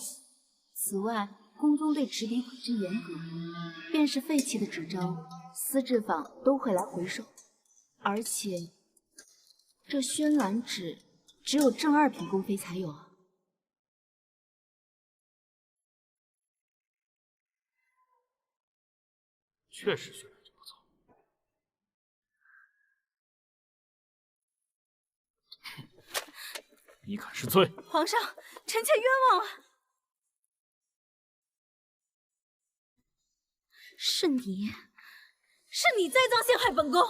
此外，宫中对纸笔管制严格，便是废弃的纸张，丝制坊都会来回收。而且，这宣兰纸只有正2品宫妃才有啊。
确实宣兰纸不错。你敢是罪？
皇上，臣妾冤枉了。是你栽赃陷害本宫。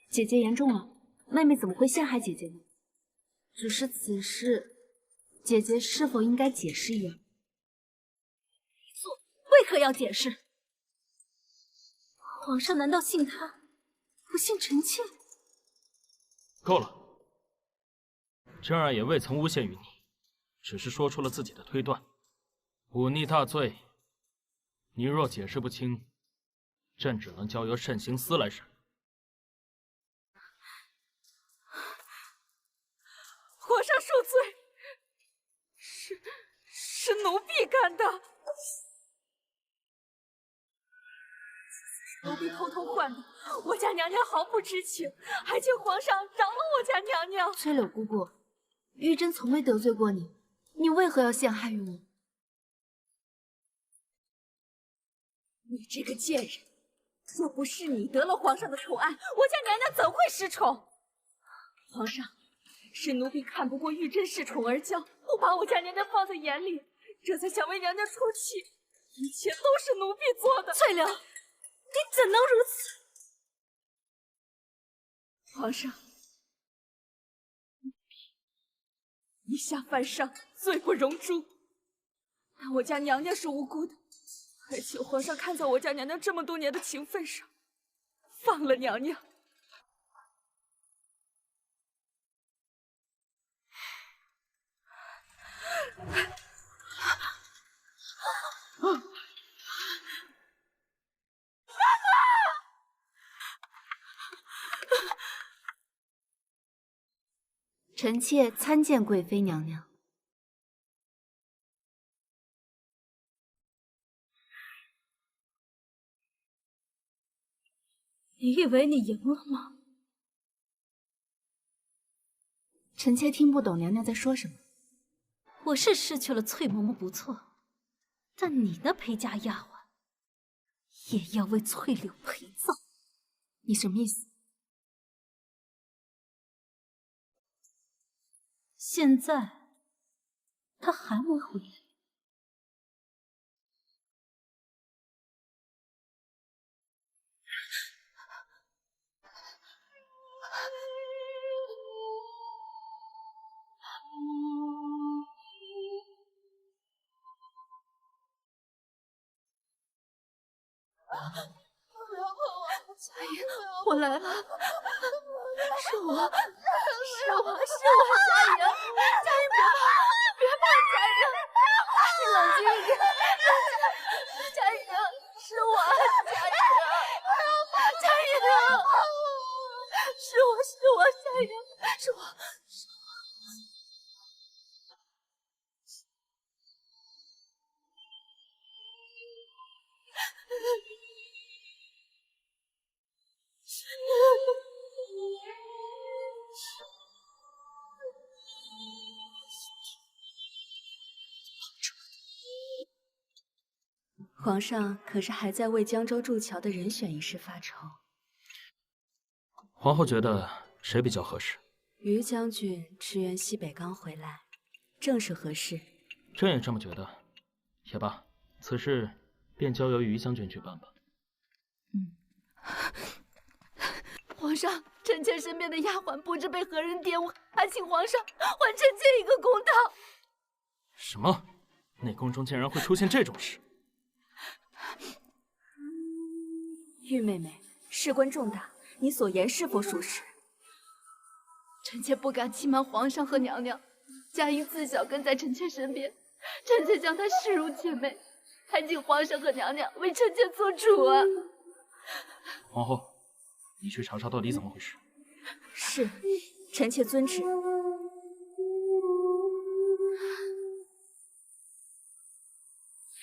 姐姐言重了，妹妹怎么会陷害姐姐呢？只是此事，姐姐是否应该解释一二？
为何要解释？皇上难道信他，不信臣妾？
够了，朕儿也未曾诬陷于你，只是说出了自己的推断。忤逆大罪，你若解释不清，朕只能交由慎刑司来审。
皇上恕罪，是奴婢干的。奴婢偷偷换的，我家娘娘毫不知情，还请皇上饶了我家娘娘。
翠柳姑姑，玉珍从未得罪过你，你为何要陷害于我？
你这个贱人，若不是你得了皇上的宠爱，我家娘娘怎会失宠？皇上，是奴婢看不过玉珍恃宠而骄，不把我家娘娘放在眼里，这才想为娘娘出气，一切都是奴婢做的。
翠柳，你怎能如此？
皇上，奴婢以下犯上，罪不容诛。但我家娘娘是无辜的，还请皇上看在我家娘娘这么多年的情分上，放了娘娘。
臣妾参见贵妃娘娘。
你以为你赢了吗？
臣妾听不懂娘娘在说什么。
我是失去了翠嬷嬷不错，但你的陪嫁丫鬟也要为翠柳陪葬。
你什么意思？
现在她还没回来。
我来了，是我，佳莹，别怕，你冷静一点，佳莹，是我，佳莹，是我，佳莹，是我。
皇上可是还在为江州筑桥的人选一事发愁。
皇后觉得谁比较合适？
于将军驰援西北刚回来，正是合适。
朕也这么觉得。也罢，此事便交由于将军去办吧。
皇上，臣妾身边的丫鬟不知被何人玷污，还请皇上还臣妾一个公道。
什么？内宫中竟然会出现这种事？
玉妹妹，事关重大，你所言是否属实？
臣妾不敢欺瞒皇上和娘娘，佳莹自小跟在臣妾身边，臣妾将她视如姐妹，还请皇上和娘娘为臣妾做主啊！
皇后，你去查查到底怎么回事。
是，臣妾遵旨。
这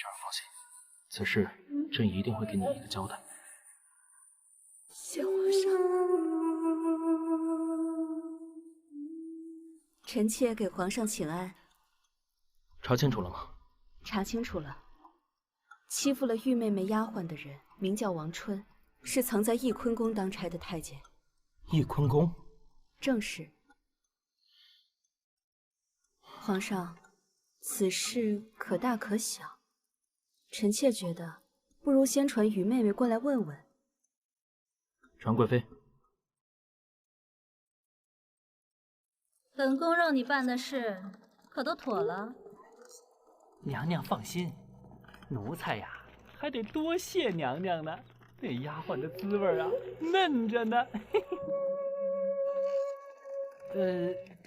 儿放心，此事朕一定会给你一个交代。
谢皇上。
臣妾给皇上请安。
查清楚了吗？
查清楚了，欺负了玉妹妹丫鬟的人名叫王春，是曾在翊坤宫当差的太监。
翊坤宫？
正是。皇上，此事可大可小，臣妾觉得不如先传于妹妹过来问问。
传贵妃。
本宫让你办的事可都妥了？
娘娘放心，奴才呀还得多谢娘娘呢。那丫鬟的滋味啊，嫩着呢。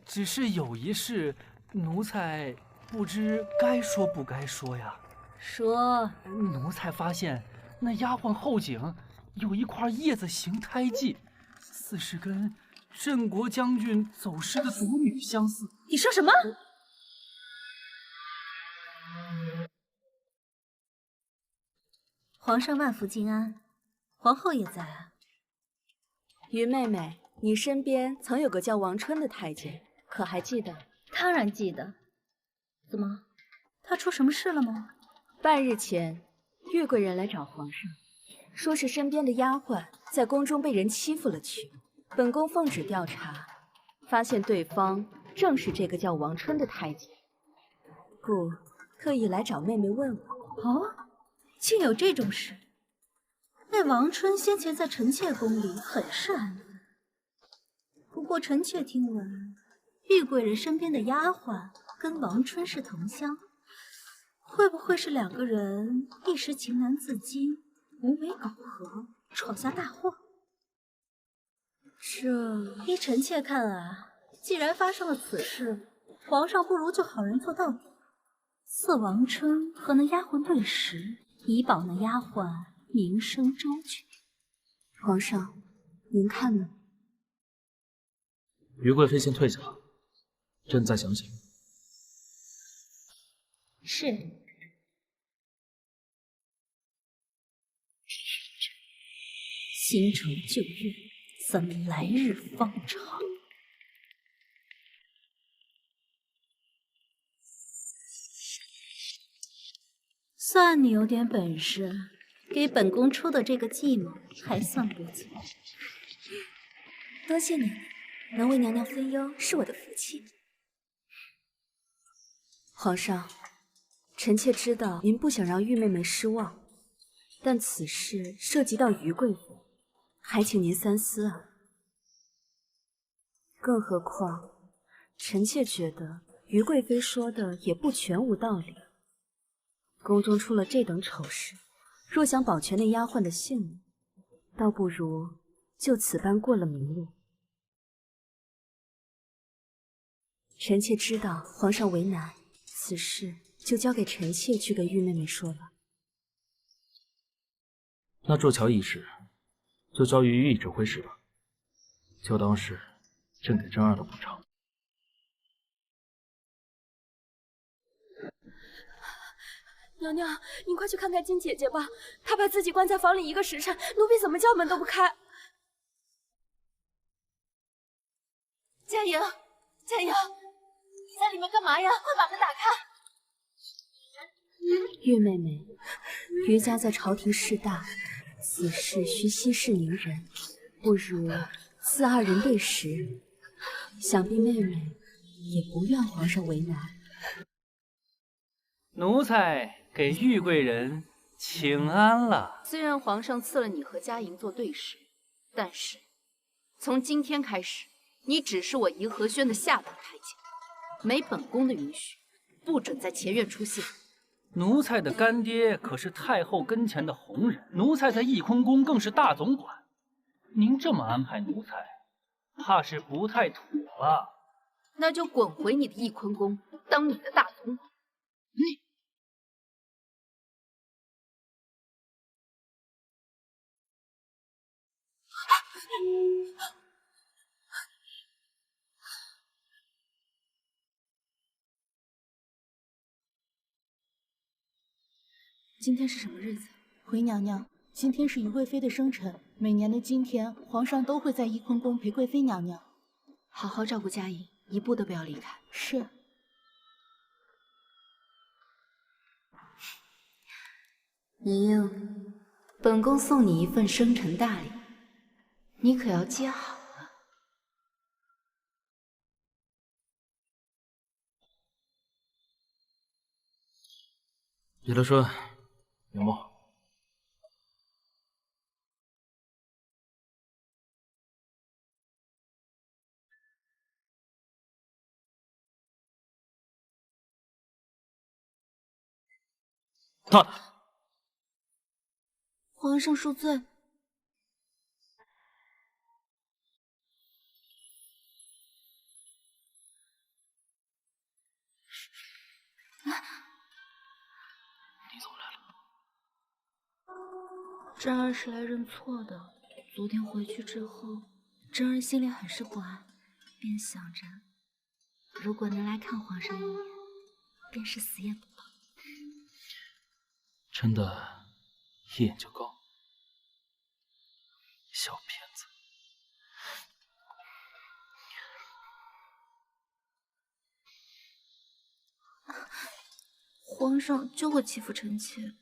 只是有一事，奴才不知该说不该说呀。
说。
奴才发现那丫鬟后颈有一块叶子形胎记，似是跟镇国将军走失的独女相似。
你说什么？皇上万福金安，皇后也在啊。
于妹妹，你身边曾有个叫王春的太监，可还记得？
当然记得。怎么，他出什么事了吗？
半日前，玉贵人来找皇上，说是身边的丫鬟在宫中被人欺负了去。本宫奉旨调查，发现对方正是这个叫王春的太监，故特意来找妹妹问我。
哦，竟有这种事？那王春先前在臣妾宫里很是安分，不过臣妾听闻玉贵人身边的丫鬟跟王春是同乡，会不会是两个人一时情难自禁，无为苟合，闯下大祸？
这
依臣妾看啊，既然发生了此事，皇上不如就好人做到底，赐王春和那丫鬟对食，以保那丫鬟名声周全。
皇上，您看呢？
于贵妃先退下，朕再想想。
是。新仇旧怨，怎么来日方长？算你有点本事，给本宫出的这个计谋还算不错。
多谢娘娘，能为娘娘分忧是我的福气。皇上，臣妾知道您不想让玉妹妹失望，但此事涉及到于贵妃，还请您三思啊。更何况，臣妾觉得于贵妃说的也不全无道理。宫中出了这等丑事，若想保全那丫鬟的性命，倒不如就此般过了明路。臣妾知道皇上为难，此事就交给臣妾去跟玉妹妹说吧。
那筑桥一事就交于御指挥使吧，就当是朕给真儿的补偿。
娘娘，您快去看看金姐姐吧，她把自己关在房里1个时辰，奴婢怎么叫门都不开。
佳莹，佳莹，你在里面干嘛呀？快把门打开！
玉妹妹，于家在朝廷势大，此事需息事宁人，不如自2人对食。想必妹妹也不愿皇上为难。
奴才给玉贵人请安了。
虽然皇上赐了你和佳莹做对食，但是从今天开始，你只是我颐和轩的下等太监，没本宫的允许，不准在前院出现。
奴才的干爹可是太后跟前的红人，奴才在翊坤宫更是大总管。您这么安排奴才，怕是不太妥吧？
那就滚回你的翊坤宫，当你的大总管。
今天是什么日子？回娘娘，今天是于贵妃的生辰，每年的今天，皇上都会在翊坤宫陪贵妃娘娘。
好好照顾佳莹，一步都不要离开。
是。
莹，本宫送你一份生辰大礼，你可要接好了。
李德顺，有梦。大胆！
皇上恕罪。
你怎么来了？
真儿是来认错的。昨天回去之后，真儿心里很是不安，便想着，如果能来看皇上一眼，便是死也不罢。
真的，一眼就够？小骗子！
皇上就会欺负臣妾。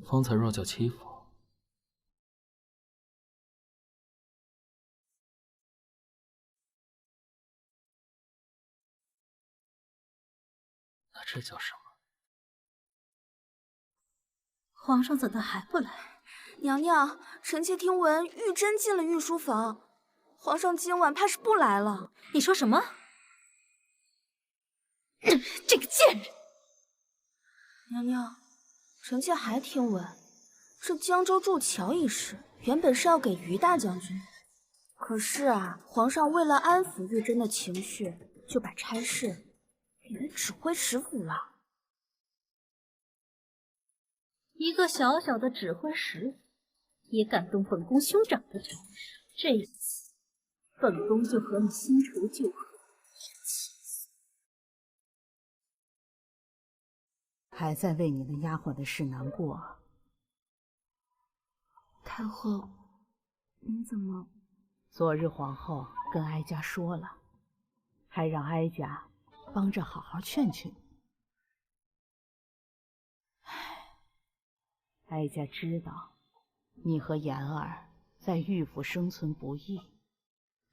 方才若叫欺负，那这叫什么？
皇上怎的还不来？
娘娘，臣妾听闻玉珍进了御书房，皇上今晚怕是不来了。
你说什么？这个贱人！
娘娘，臣妾还听闻，这江州筑桥一事原本是要给于大将军，可是啊，皇上为了安抚玉珍的情绪，就把差事给了指挥使府了。
一个小小的指挥使也敢动本宫兄长的差事，这一次本宫就和你新仇旧恨。
还在为你的丫鬟的事难过。
太后，您怎么？
昨日皇后跟哀家说了，还让哀家帮着好好劝劝你。哀家知道你和妍儿在玉府生存不易，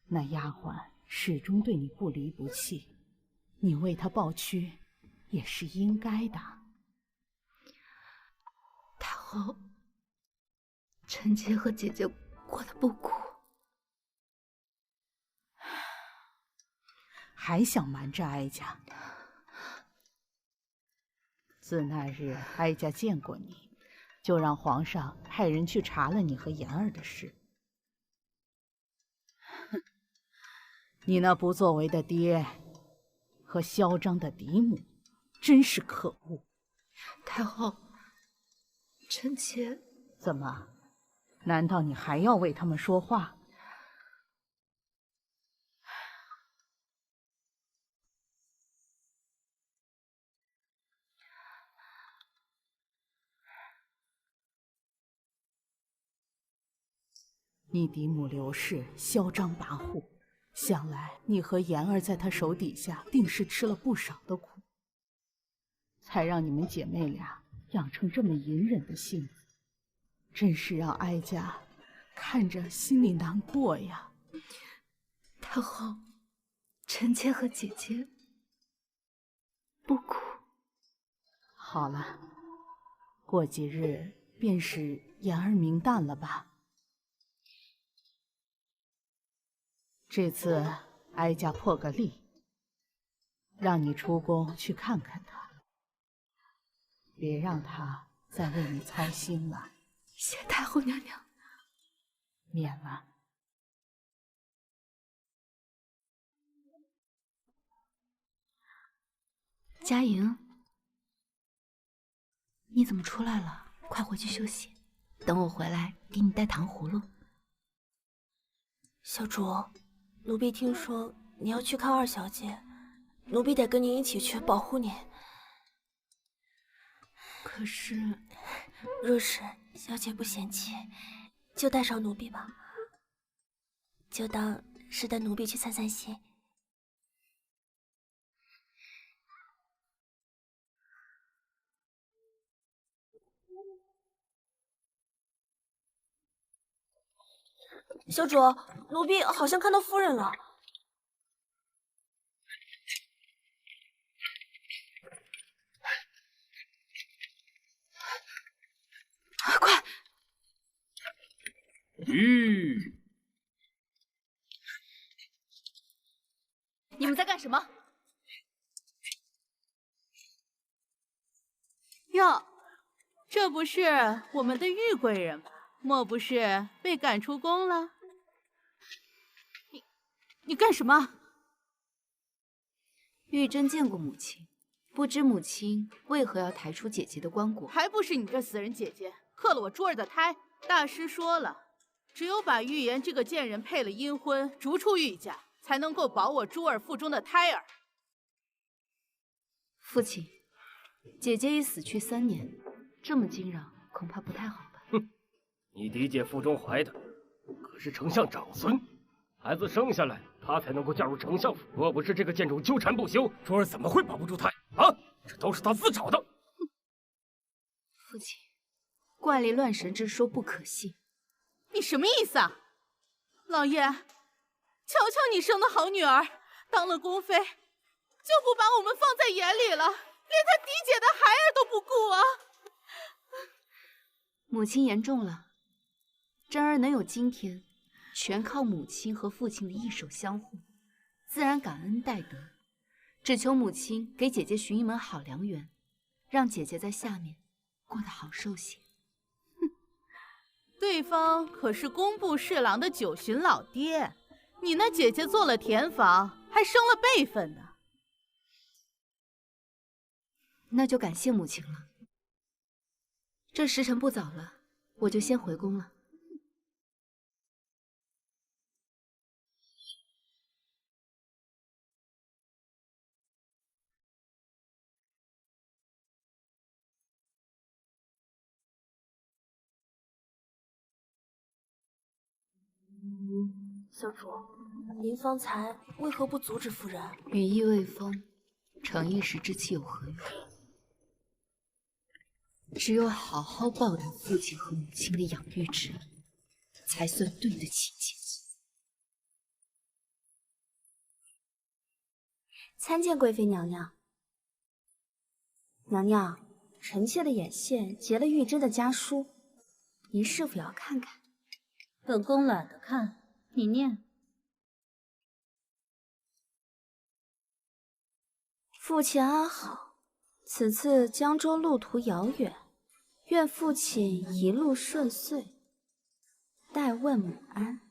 那丫鬟始终对你不离不弃，你为她抱屈也是应该的。
太后，臣妾和姐姐过得不苦，
还想瞒着哀家？自那日哀家见过你，就让皇上派人去查了你和妍儿的事。哼，你那不作为的爹和嚣张的嫡母，真是可恶。
太后，臣妾
怎么？难道你还要为他们说话？你嫡母刘氏嚣张跋扈，想来你和妍儿在她手底下定是吃了不少的苦，才让你们姐妹俩养成这么隐忍的性子，真是让哀家看着心里难过呀。
太后，臣妾和姐姐不苦。
好了，过几日便是妍儿明旦了吧？这次哀家破个例，让你出宫去看看她，别让她再为你操心了。
谢太后娘娘。
免了。
佳莹，你怎么出来了？快回去休息，等我回来给你带糖葫芦。
小主，奴婢听说你要去看二小姐，奴婢得跟您一起去保护您。
可是，
若是小姐不嫌弃，就带上奴婢吧，就当是带奴婢去散散心。小主，奴婢好像看到夫人了。
快！
你们在干什么？
哟，这不是我们的玉贵人吗？莫不是被赶出宫了？你干什么？
玉珍见过母亲，不知母亲为何要抬出姐姐的棺椁？
还不是你这死人姐姐克了我珠儿的胎！大师说了，只有把玉言这个贱人配了阴婚，逐出玉家，才能够保我珠儿腹中的胎儿。
父亲，姐姐已死去3年，这么惊扰，恐怕不太好吧？
哼，你嫡姐腹中怀的可是丞相长孙，孩子生下来，他才能够嫁入丞相府。若不是这个贱种纠缠不休，珠儿怎么会保不住胎啊？这都是他自找的。
父亲，怪力乱神之说不可信。
你什么意思啊？老爷，瞧瞧你生的好女儿，当了宫妃，就不把我们放在眼里了，连她嫡姐的孩儿都不顾啊！
母亲言重了，珍儿能有今天，全靠母亲和父亲的一手相护，自然感恩戴德。只求母亲给姐姐寻一门好良缘，让姐姐在下面过得好受些。
对方可是工部侍郎的9旬老爹，你那姐姐做了田房，还升了辈分呢。
那就感谢母亲了。这时辰不早了，我就先回宫了。
小主，您方才为何不阻止夫人？
羽翼未丰，逞一时之气有何用？只有好好报答父亲和母亲的养育之恩，才算对得起姐姐。
参见贵妃娘娘。娘娘，臣妾的眼线结了玉珍的家书，您是否要看看？
本宫懒得看，你念。
父亲安好，此次江州路途遥远，愿父亲一路顺遂，代问母安。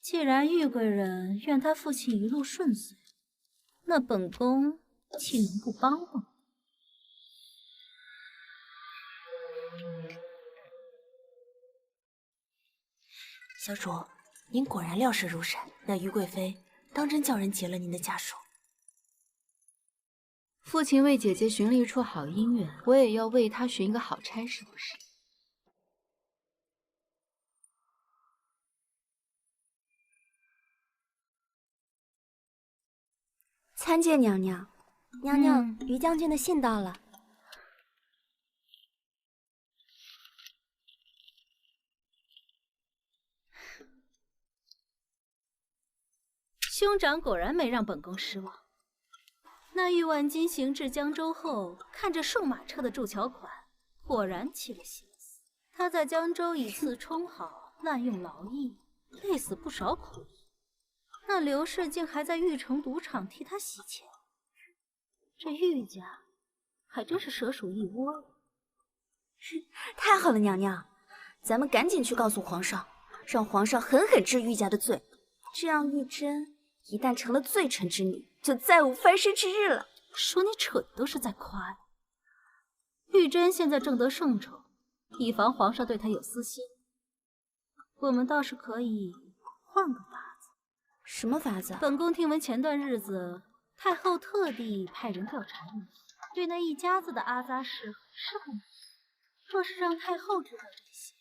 既然玉贵人愿他父亲一路顺遂，那本宫岂能不帮帮？
小主，您果然料事如神。那于贵妃当真叫人结了您的家书。
父亲为姐姐寻了一处好姻缘，我也要为他寻一个好差，是不是？
参见娘娘。娘娘，于将军的信到了。
兄长果然没让本宫失望。那玉万金行至江州后，看着送马车的筑桥款，果然起了心思。他在江州以次充好，滥用劳役，累死不少苦役。那刘氏竟还在玉城赌场替他洗钱，这玉家还真是蛇鼠一窝了。
太好了，娘娘，咱们赶紧去告诉皇上，让皇上狠狠治玉家的罪，这样玉珍一旦成了罪臣之女，就再无翻身之日了。
说你蠢都是在夸你。玉珍现在正得圣宠，以防皇上对她有私心，我们倒是可以换个法子。
什么法子？
本宫听闻前段日子太后特地派人调查你，对那一家子的阿扎氏很是不满。若是让太后知道这些，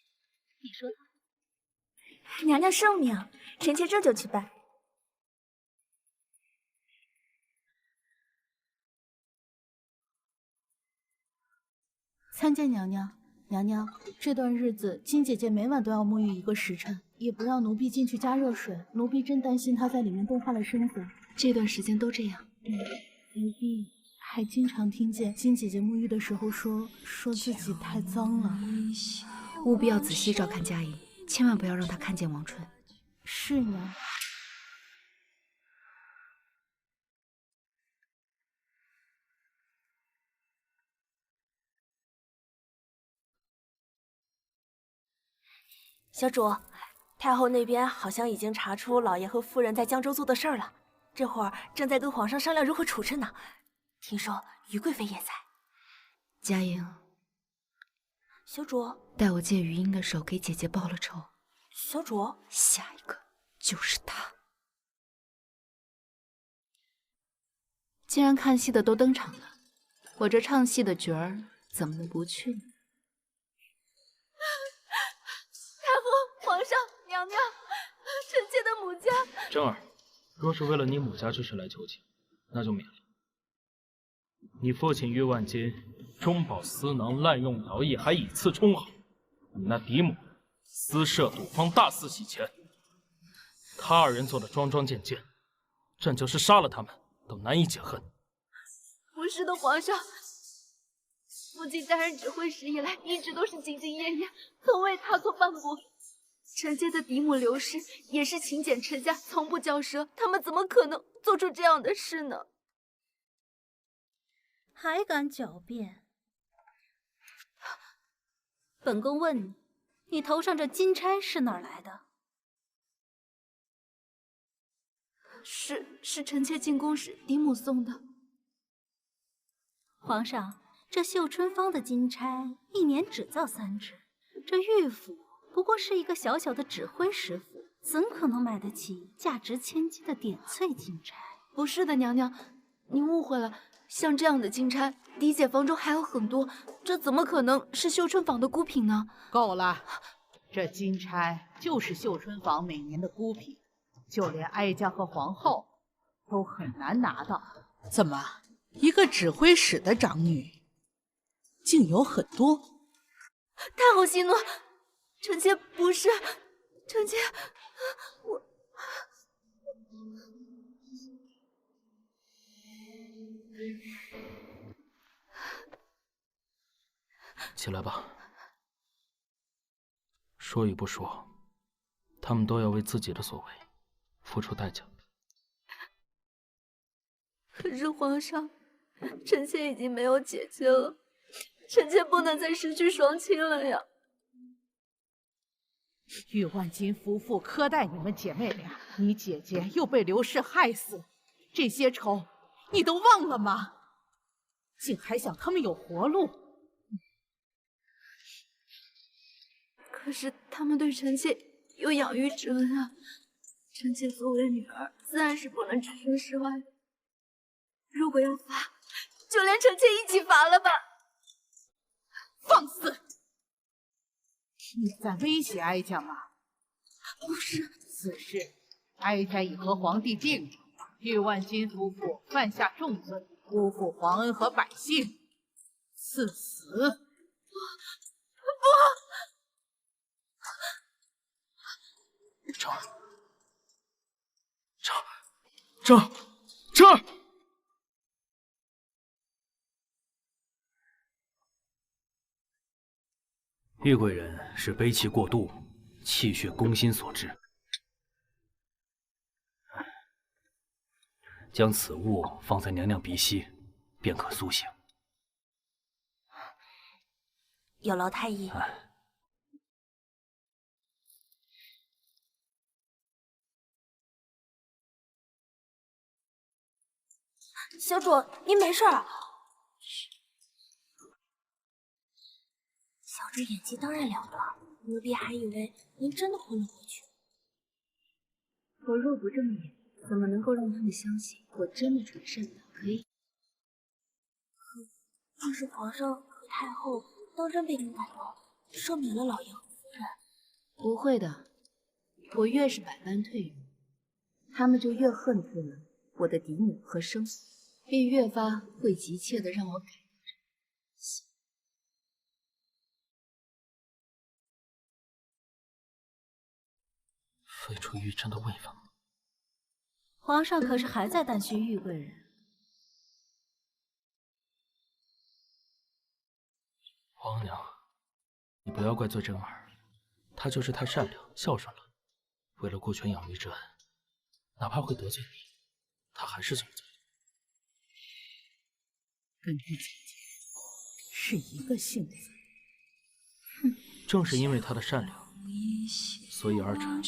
你说她？
娘娘圣明，臣妾这就去办。
参见娘娘。娘娘，这段日子金姐姐每晚都要沐浴1个时辰，也不让奴婢进去加热水。奴婢真担心她在里面冻坏了身子。
这段时间都这样。
奴婢还经常听见金姐姐沐浴的时候说自己太脏了。
务必要仔细照看佳莹，千万不要让她看见王春。
是娘。
小主，太后那边好像已经查出老爷和夫人在江州做的事儿了，这会儿正在跟皇上商量如何处置呢。听说于贵妃也在。
佳莹，
小主，
代我借余音的手给姐姐报了仇。
小主，
下一个就是她。既然看戏的都登场了，我这唱戏的角儿怎么能不去呢？
皇上，娘娘，臣妾的母家。
珍儿，若是为了你母家之事来求情，那就免了。你父亲岳万金中饱私囊，滥用劳役，还以次充好。你那嫡母私设赌坊，大肆洗钱，他二人做的桩桩件件，朕就是杀了他们都难以解恨。
不是的，皇上，父亲担任指挥使以来，一直都是兢兢业业，从未踏错半步。臣妾的嫡母刘氏也是勤俭持家，从不嚼舌，他们怎么可能做出这样的事呢？
还敢狡辩？本宫问你，你头上这金钗是哪儿来的？
是臣妾进宫时嫡母送的。
皇上，这绣春坊的金钗一年只造3只，这玉府不过是一个小小的指挥使府，怎可能买得起价值千金的点翠金钗？
不是的，娘娘，您误会了。像这样的金钗，嫡姐房中还有很多，这怎么可能是绣春坊的孤品呢？
够了，这金钗就是绣春坊每年的孤品，就连哀家和皇后
都很难拿到。怎么，一个指挥使的长女，竟有很多？
太后息怒，臣妾不是，臣妾，我。
起来吧。说与不说，他们都要为自己的所为付出代价。
可是皇上，臣妾已经没有姐姐了，臣妾不能再失去双亲了呀。
玉万金夫妇苛待你们姐妹俩，你姐姐又被刘氏害死，这些仇你都忘了吗？竟还想他们有活路？
可是他们对臣妾有养育之恩啊，臣妾作为女儿，自然是不能置身事外的。如果要罚，就连臣妾一起罚了吧。
放肆！你在威胁哀家吗？
不是，
此事哀家已和皇帝定了，玉万金夫妇犯下重罪，辜负皇恩和百姓，赐死。
不！
这！
玉贵人是悲气过度，气血攻心所致。将此物放在娘娘鼻息，便可苏醒。
有劳太医。小主，您没事啊？小主演技当然了得，奴婢还以为您真的昏了过去。
我若不正眼，怎么能够让他们相信我真的传圣的？可以。
要是皇上和太后当真被您感动，赦免了老爷和夫人，
不会的。我越是百般退让，他们就越恨透了我的嫡母和生母。便越发会急切的让我改掉这个人性。
废除玉珍的位分。
皇上可是还在担心玉贵人。
皇娘，你不要怪罪真儿，她就是太善良孝顺了，为了顾全养育之恩，哪怕会得罪你，她还是这么做。
跟你姐姐是一个性子。
正是因为她的善良，所以儿臣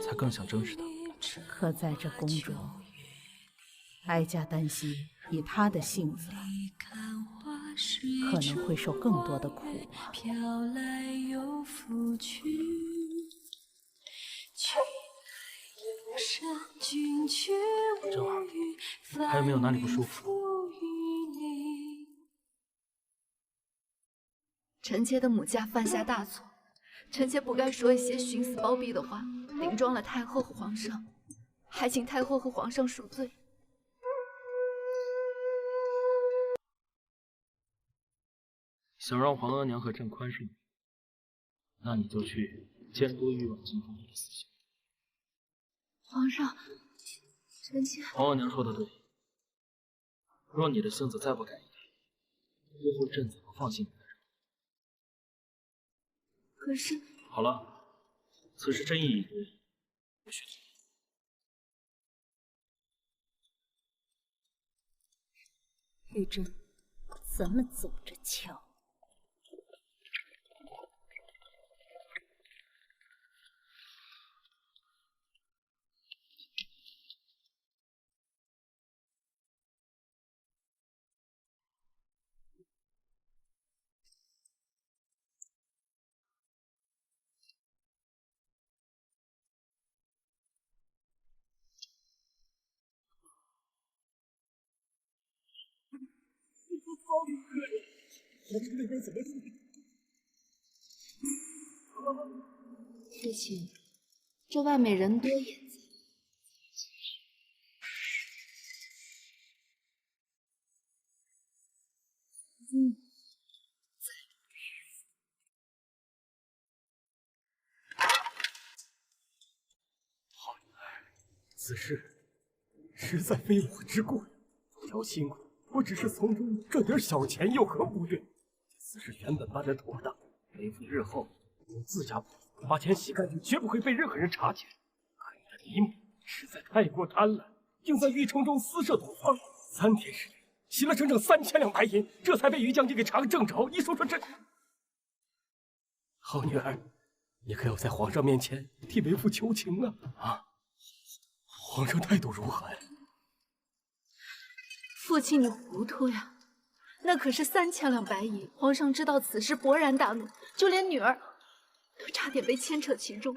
才更想珍视她。
可在这宫中，哀家担心以她的性子，可能会受更多的苦啊。
真儿，还有没有哪里不舒服？
臣妾的母家犯下大错，臣妾不该说一些徇私包庇的话，顶撞了太后和皇上，还请太后和皇上恕罪。
想让皇额娘和朕宽恕你，那你就去监督玉婉金夫妇的死刑。
皇上，臣妾……
皇额娘说的对，若你的性子再不改一点，日后朕怎么放心你的人？
可是……
好了，此事真意已决，不许提。
玉珍，咱们走着瞧。
父亲，这外面人多眼杂，
好女儿，此事实在非我之过，不要辛苦。我只是从中赚点小钱，有何不对？此事原本办得妥当，为父日后有自家宝库，把钱洗干净，绝不会被任何人察觉。可你的李母实在太过贪婪，竟在玉城中私设赌坊，3天时间洗了整整3000两白银，这才被于将军给查个正着。你说说这……好女儿，你可要在皇上面前替为父求情啊！啊，皇上态度如何呀？
父亲，你糊涂呀！那可是3000两白银，皇上知道此事勃然大怒，就连女儿都差点被牵扯其中。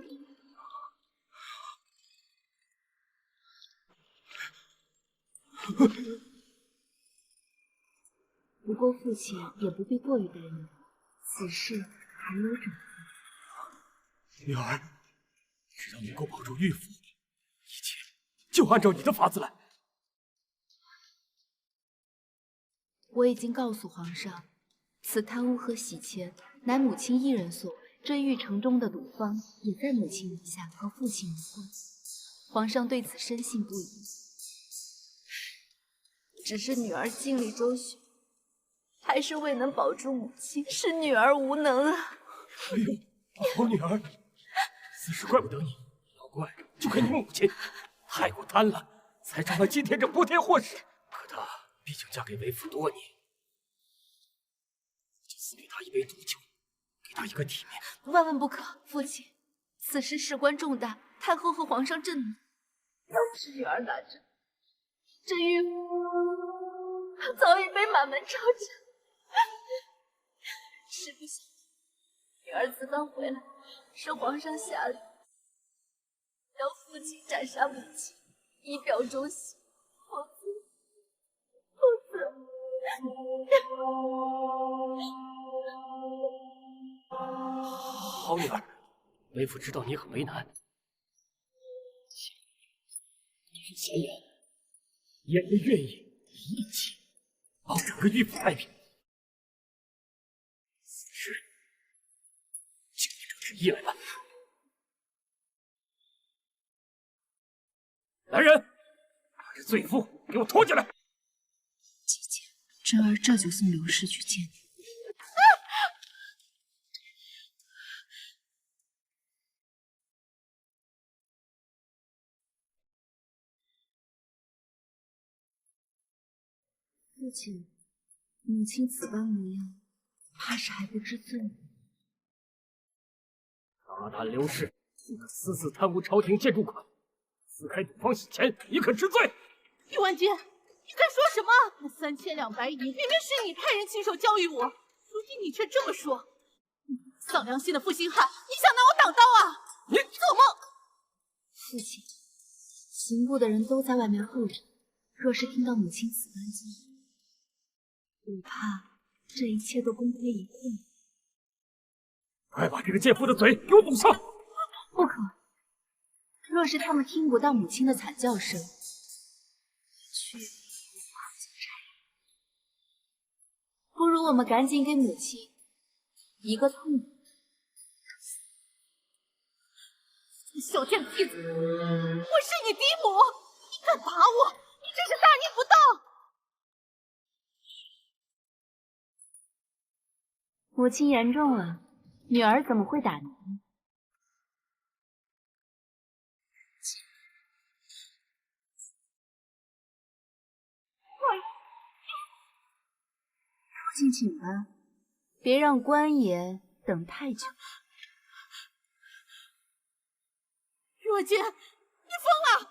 不过父亲也不必过于担忧，此事还有准。
女儿，只要能够保住玉府，一切就按照你的法子来。
我已经告诉皇上，此贪污和洗钱乃母亲一人所为，这玉城中的赌坊也在母亲名下，和父亲无关。皇上对此深信不疑。只是女儿尽力周旋，还是未能保住母亲，是女儿无能啊！
哎呦，好女儿，此事怪不得你，要怪就怪你母亲太过贪婪，才成了今天这泼天祸事。可她毕竟嫁给为父多年，就赐给她一杯毒酒，给她一个体面。
万万不可，父亲，此事事关重大，太后和皇上震怒。要不是女儿拿着，这玉府早已被满门抄斩。实不相瞒，女儿此番回来，是皇上下令，让父亲斩杀母亲，以表忠心。否则，
好女儿，为父知道你很为难，你是贤言，言人愿意一起保整个玉府太平。此事就按照旨意来办。来人，把这罪妇给我拖进来！
姐姐，珍儿这就送刘氏去见你。父亲，母亲此般模样，怕是还不知罪。
大胆刘氏，你可私自贪污朝廷建筑款，私开赌坊洗钱，你可知罪？
玉婉君，你敢说什么？那3000两白银明明是你派人亲手交予我，如今你却这么说，丧良心的负心汉，你想拿我挡刀啊？
你
做梦！
父亲，刑部的人都在外面候着，若是听到母亲此番经历，我怕这一切都功亏一篑。
快把这个贱妇的嘴给我堵上！
不可！若是他们听不到母亲的惨叫声，却无法交差。不如我们赶紧给母亲一个痛苦。
小贱坯子，我是你嫡母，你敢打我，你真是大逆不道！
母亲言重了，女儿怎么会打您呢？父亲请吧，别让官爷等太久。
玉婉君，你疯了！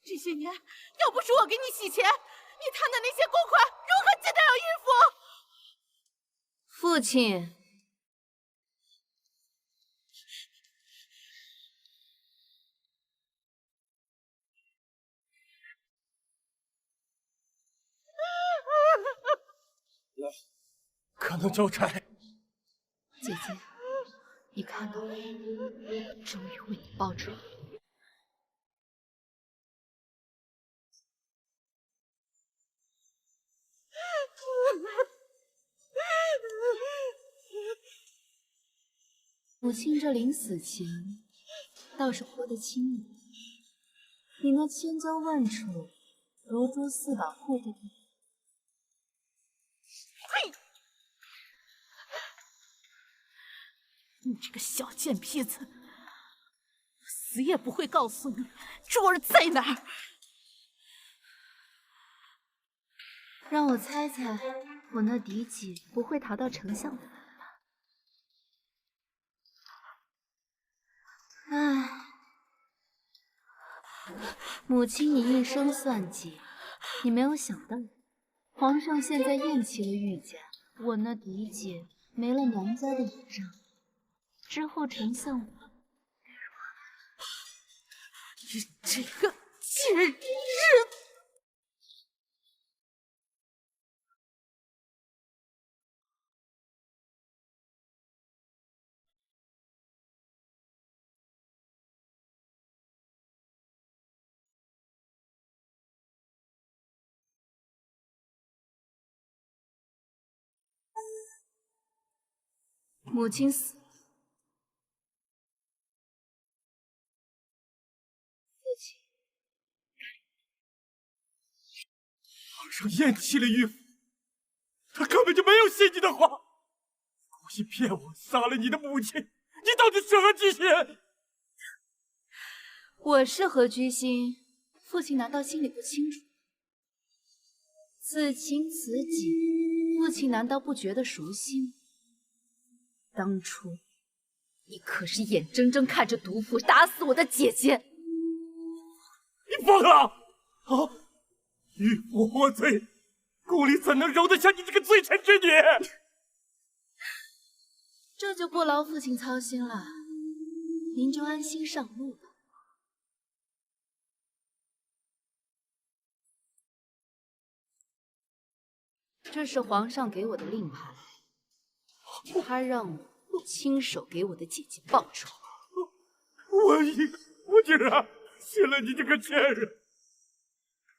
这些年，要不是我给你洗钱，你贪的那些公款如何进得了玉府？
父亲，
可能交差。
姐姐，你看到了，终于为你报仇。
母亲这临死前倒是活得轻盈。你那千娇万宠、如珠似宝护着你，
你这个小贱坯子，我死也不会告诉你珠儿在哪儿。
让我猜猜，我那嫡姐不会逃到丞相府吧？唉，母亲，你一生算计，你没有想到，皇上现在厌弃了御家，我那嫡姐没了娘家的倚仗，之后丞相府，
你这个贱人！
母亲死了，父亲，
皇上厌弃了玉府，他根本就没有信你的话，故意骗我杀了你的母亲，你到底是何居心？
我是何居心，父亲难道心里不清楚？此情此景，父亲难道不觉得熟悉吗？当初，你可是眼睁睁看着毒妇打死我的姐姐！
你疯了！啊！玉府获罪，宫里怎能容得下你这个罪臣之女？
这就不劳父亲操心了，您就安心上路吧。这是皇上给我的令牌。他让我亲手给我的姐姐报仇。
我竟然信了你这个贱人，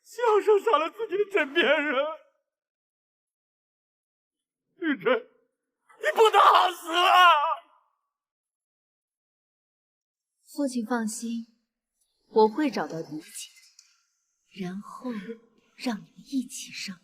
想上杀了自己的枕边人。玉珍，你不能好死啊！
父亲放心，我会找到嫡姐，然后让你们一起上。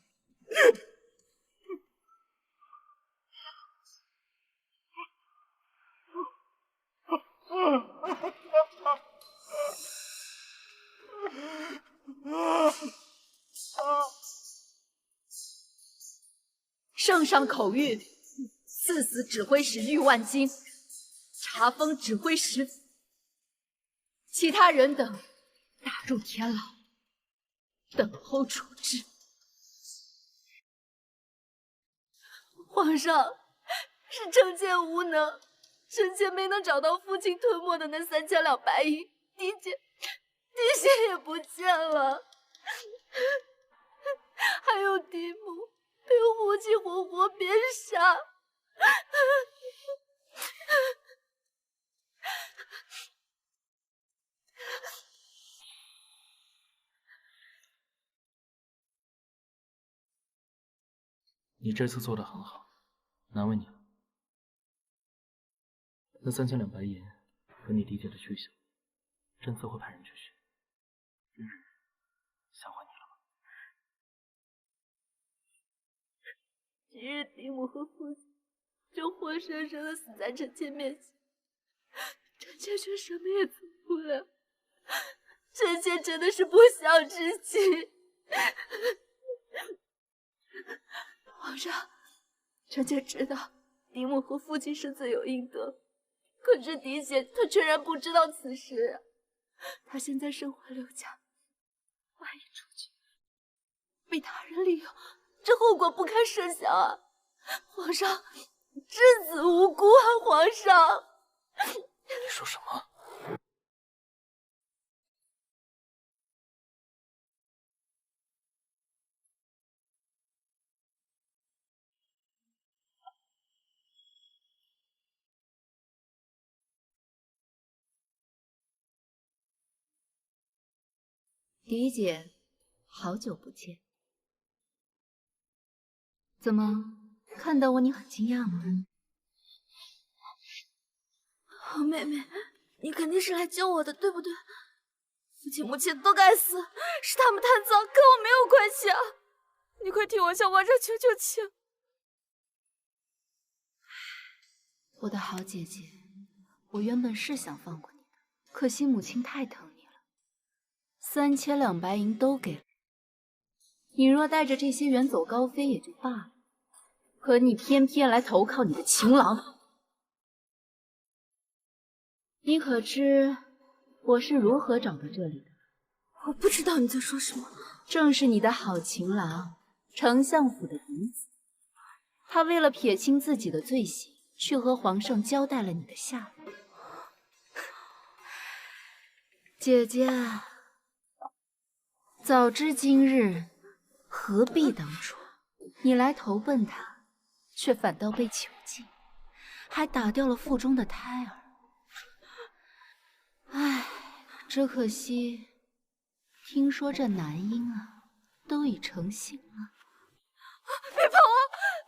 圣上口谕：赐死指挥使玉万金，查封指挥使，其他人等打入天牢，等候处置。皇上，是臣妾无能，臣妾没能找到父亲吞没的那3000两白银，嫡姐也不见了，还有嫡母被父亲活活鞭杀。
你这次做得很好，难为你了。那3000两白银和你嫡姐的去向，朕自会派人去寻。日想还你了吗？
今日嫡母和父亲就活生生的死在臣妾面前，臣妾却什么也做不了。臣妾真的是不孝之妻。皇上，臣妾知道嫡母和父亲是罪有应得，可是嫡姐她全然不知道此事啊。她现在身怀6甲，万一出去被他人利用，这后果不堪设想啊！皇上，稚子无辜啊！皇上，
你说什么？
嫡姐，好久不见。怎么，看到我你很惊讶吗？
妹妹，你肯定是来救我的，对不对？父亲母亲都该死，是他们贪赃，跟我没有关系啊！你快替我向皇上求求情。
我的好姐姐，我原本是想放过你的，可惜母亲太疼你了，3千两白银都给了你。你若带着这些远走高飞也就罢了，可你偏偏来投靠你的情郎。你可知我是如何找到这里的？
我不知道你在说什么。
正是你的好情郎，丞相府的嫡子。他为了撇清自己的罪行，去和皇上交代了你的下落。姐姐，早知今日，何必当初？你来投奔他，却反倒被囚禁，还打掉了腹中的胎儿。唉，只可惜，听说这男婴啊，都已成型了。
别碰我！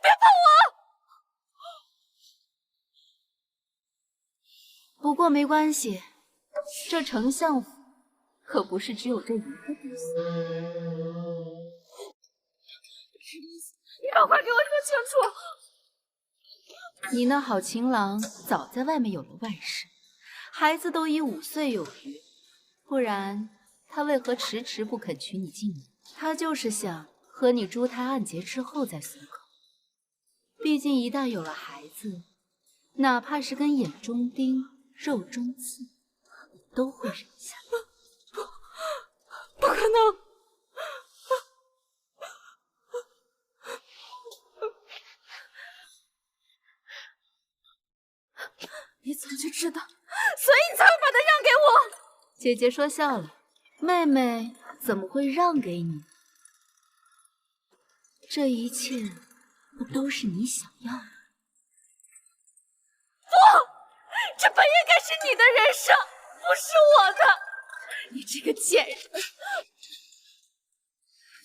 别碰
我！不过没关系，这丞相府可不是只有这一个东西。
你赶快给我说清
楚！你那好情郎早在外面有了外室，孩子都已5岁有余，不然他为何迟迟不肯娶你进门？他就是想和你珠胎暗结之后再松口。毕竟一旦有了孩子，哪怕是根眼中钉、肉中刺，你都会忍下。
不可能！你早就知道，所以你才会把他让给我。
姐姐说笑了，妹妹怎么会让给你？这一切不都是你想要的？
不，这本应该是你的人生，不是我的。你这个贱人，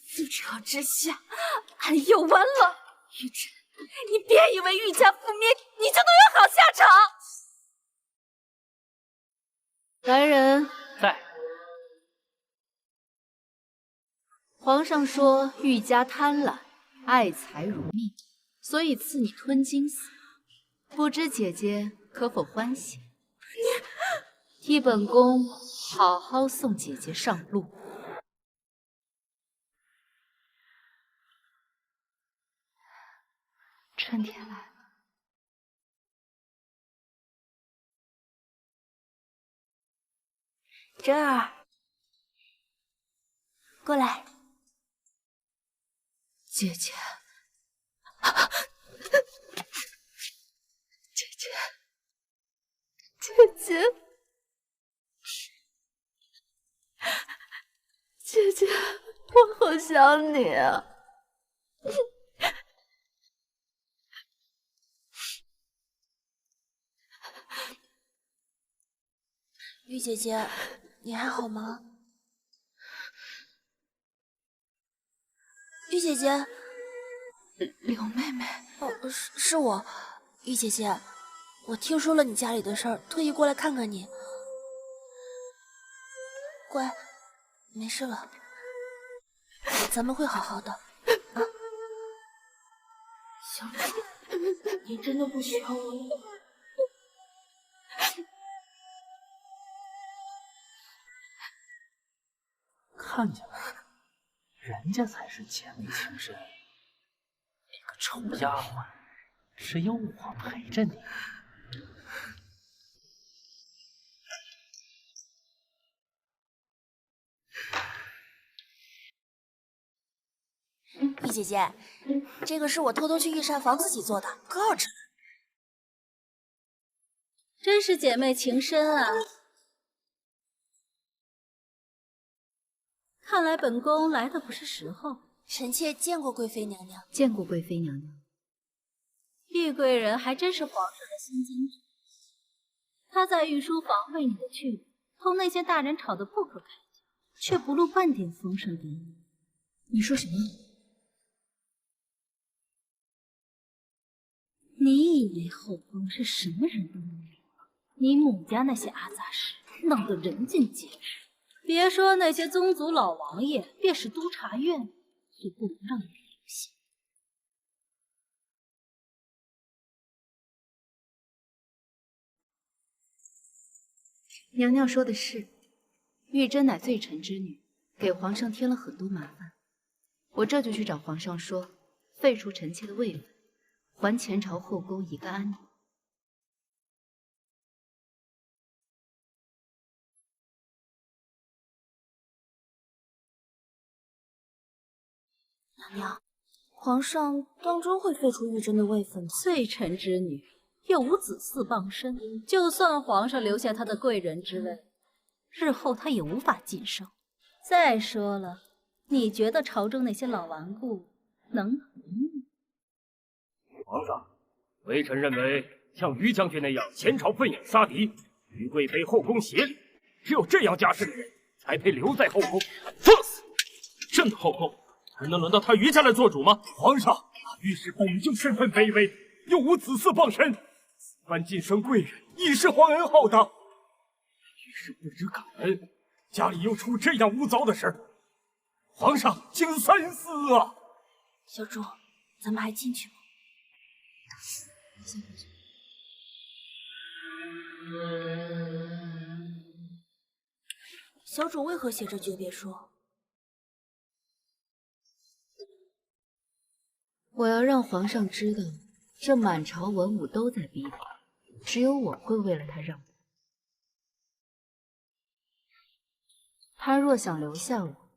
覆巢之下，安有完卵？玉珍，你别以为玉家覆灭，你就能有好下场。
来人，
在。
皇上说玉家贪婪，爱财如命，所以赐你吞金死。不知姐姐可否欢喜？替本宫好好送姐姐上路。春天来了。
珍儿，过来。
姐姐，
姐姐，姐姐，姐姐，我好想你啊！玉姐姐，你还好吗？玉姐姐，
柳妹妹，
哦，是我，玉姐姐，我听说了你家里的事儿，特意过来看看你。乖，没事了，咱们会好好的。啊，小主，你真的不需要我了。
看见了，人家才是姐妹情深。你个臭丫鬟，只有我陪着你。
玉姐姐，这个是我偷偷去御膳房自己做的，可好吃了。
真是姐妹情深啊！看来本宫来的不是时候。
臣妾见过贵妃娘娘。
见过贵妃娘娘。
玉贵人还真是皇上的心尖子。她在御书房为你的去留，同那些大人吵得不可开交，却不露半点风声给你。
你说什么？
你以为后宫是什么人都能有？你母家那些阿杂事闹得人尽皆知，别说那些宗族老王爷，便是督察院也不能让你留下。
娘娘说的是，玉珍乃罪臣之女，给皇上添了很多麻烦。我这就去找皇上说，废除臣妾的位分，还前朝后宫一个安宁。
娘娘，皇上当真会废除玉珍的位分吗？
罪臣之女又无子嗣傍身，就算皇上留下她的贵人之位，日后她也无法晋升。再说了，你觉得朝中那些老顽固能容你？
皇上，微臣认为像于将军那样前朝奋勇杀敌，于贵妃后宫协力，只有这样家世的人才配留在后宫。
放肆！朕的后宫还能轮到他于家来做主吗？
皇上，于氏本就身份卑微，又无子嗣傍身，此番晋升贵人，亦是皇恩浩荡。于是不知感恩，家里又出这样污糟的事儿，皇上请三思啊！
小主，咱们还进去吗？
先回去。
小主为何写着诀别书？
我要让皇上知道，这满朝文武都在逼他，只有我会为了他让步。他若想留下我，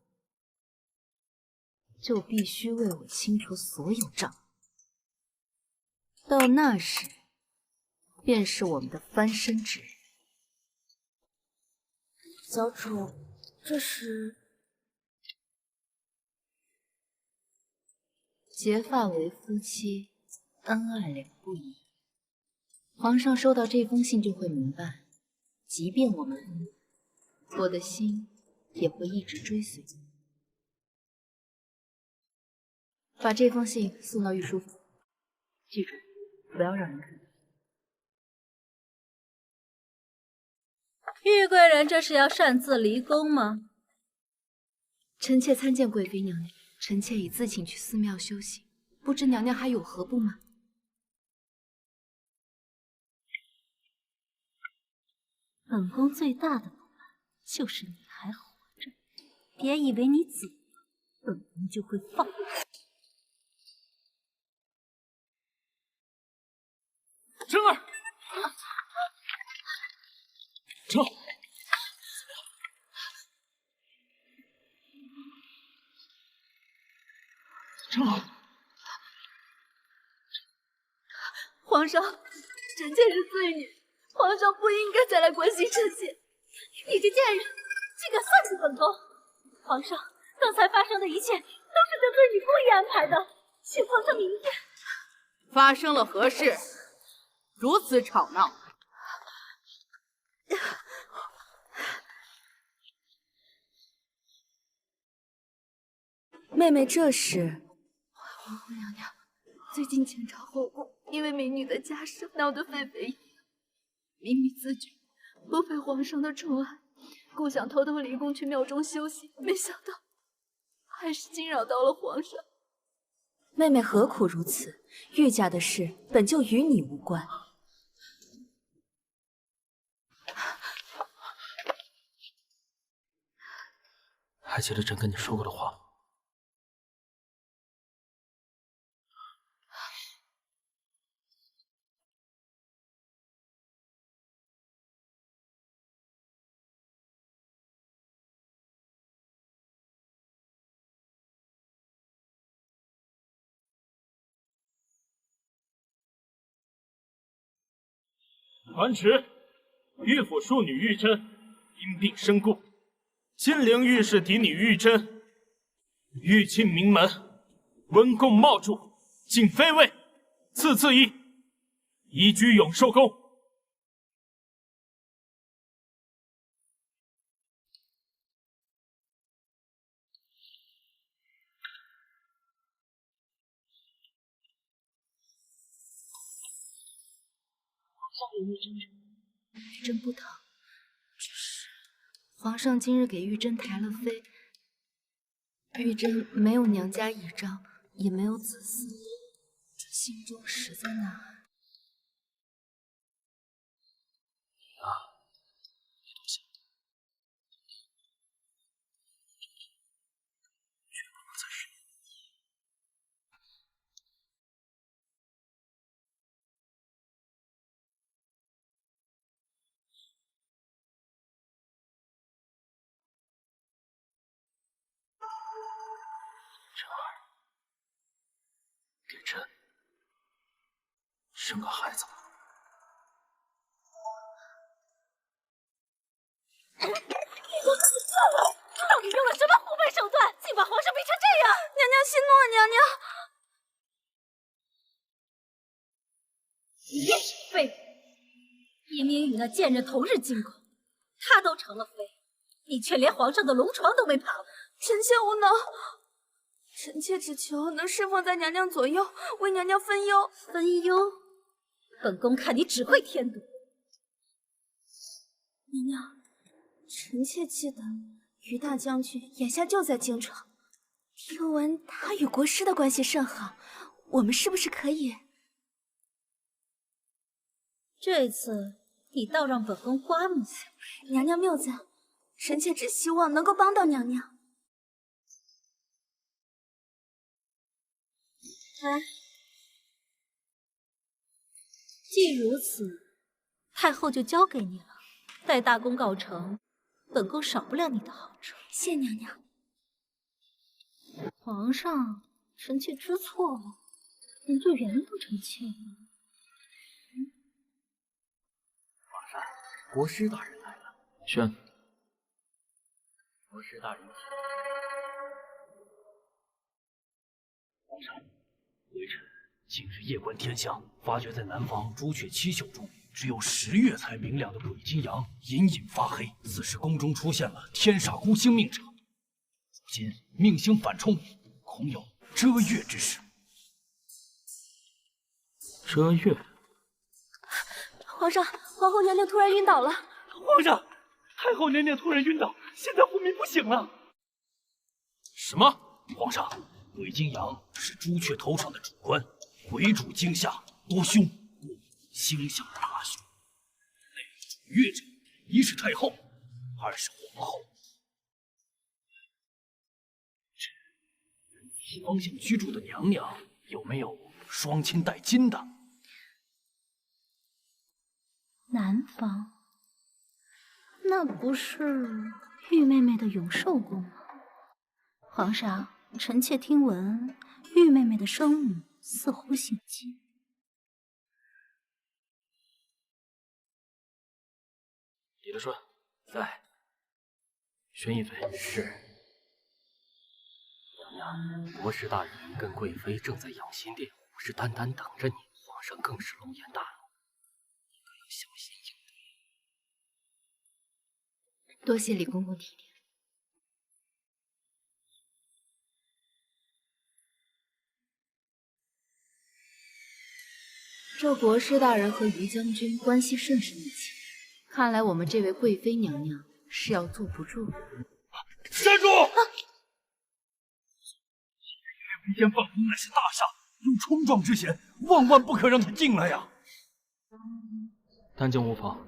就必须为我清除所有障碍。到那时，便是我们的翻身之日。
小主，这是
结发为夫妻，恩爱两不疑。皇上收到这封信就会明白，即便我们分离，我的心也会一直追随你。把这封信送到御书房，记住，不要让人看到。
玉贵人这是要擅自离宫吗？
臣妾参见贵妃娘娘，臣妾已自请去寺庙修行，不知娘娘还有何不满？
本宫最大的不满就是你还活着，别以为你死了，本宫就会放过你。
珍儿，珍儿，珍儿，
皇上，臣妾是罪女，皇上不应该再来关心臣妾。
你这贱人，竟敢算计本宫！皇上，刚才发生的一切都是这罪女故意安排的，请皇上明鉴。
发生了何事？如此吵闹。
妹妹，这是
皇后娘娘，最近前朝后宫因为民女的家事闹得沸沸扬扬，民女自觉不配皇上的宠爱，故想偷偷离宫去庙中休息，没想到还是惊扰到了皇上。
妹妹何苦如此？玉家的事本就与你无关。
还记得朕跟你说过的话吗？传旨，御府庶女玉珍因病身故，金陵御史嫡女玉珍御亲名门，温贡茂著，进妃位，赐赐意，移居永寿宫。
上有玉珍
玉珍不疼，只是皇上今日给玉珍抬了妃，玉珍没有娘家倚仗，也没有子嗣，这心中实在难安。
给朕生个孩子吧。
到底用了什么狐媚手段，竟把皇上逼成这样？
娘娘息怒，娘娘。
废物！明明与那贱人同日进宫，她都成了妃，你却连皇上的龙床都没爬过。
臣妾无能，臣妾只求能侍奉在娘娘左右，为娘娘分忧。
分忧？本宫看你只会添堵。
娘娘，臣妾记得于大将军眼下就在京城，听闻他与国师的关系甚好，我们是不是可以？
这次你倒让本宫刮目相看。
娘娘谬赞，臣妾只希望能够帮到娘娘。
哎，既如此，太后就交给你了。待大功告成，本宫少不了你的好处。
谢娘娘。
皇上，臣妾知错了，您就原谅臣妾吧。
皇上，国师大人来了。
宣，
国师大人请。皇上，微臣近日夜观天象，发觉在南方朱雀七宿中，只有10月才明亮的鬼金阳隐隐发黑，似是宫中出现了天煞孤星命者。如今命星反冲，恐有遮月之事。
遮月？
皇上，皇后娘娘突然晕倒了。
皇上，太后娘娘突然晕倒，现在昏迷不醒了。
什么？
皇上，鬼金阳是朱雀头上的主官，鬼主惊吓，多凶，故星象大凶。内主月者，一是太后，二是皇后。西方向居住的娘娘有没有双亲带金的？
南方，那不是玉妹妹的永寿宫吗？皇上，臣妾听闻玉妹妹的生母似乎姓金。
李德顺
在。
宣义妃
是。娘娘，国师大人跟贵妃正在养心殿，虎视眈眈等着你。皇上更是龙颜大怒，你可要小心应对。
多谢李公公提点。这国师大人和于将军关系甚是密切，看来我们这位贵妃娘娘是要坐不住了。
站住！为天放公乃是大厦，有冲撞之嫌，万万不可让他进来呀！
但进无妨。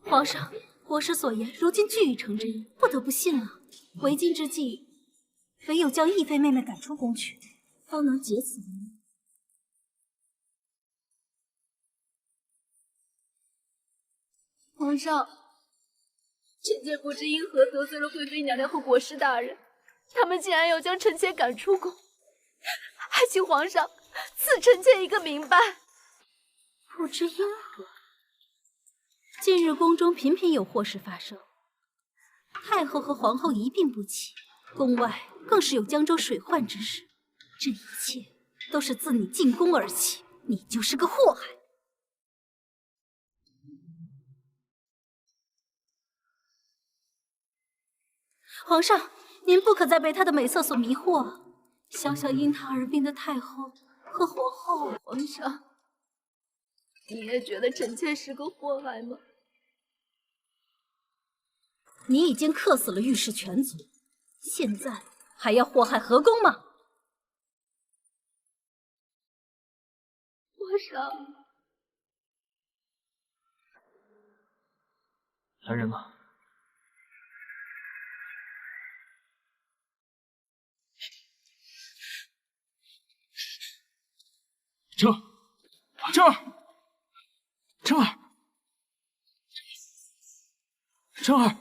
皇上，国师所言如今俱已成真，不得不信了。为今之计，唯有将义妃妹妹赶出宫去，方能解此谜。
皇上，臣妾不知因何得罪了贵妃娘娘和国师大人，他们竟然要将臣妾赶出宫，还请皇上赐臣妾一个明白。
不知因何，近日宫中频频有祸事发生，太后和皇后一病不起，宫外更是有江州水患之事。这一切都是自你进宫而起，你就是个祸害。皇上，您不可再被她的美色所迷惑。想想因他而病的太后和皇后。
皇上，你也觉得臣妾是个祸害吗？
你已经克死了御史全族，现在还要祸害河宫吗？
皇上，
来人啊！
这儿，这儿，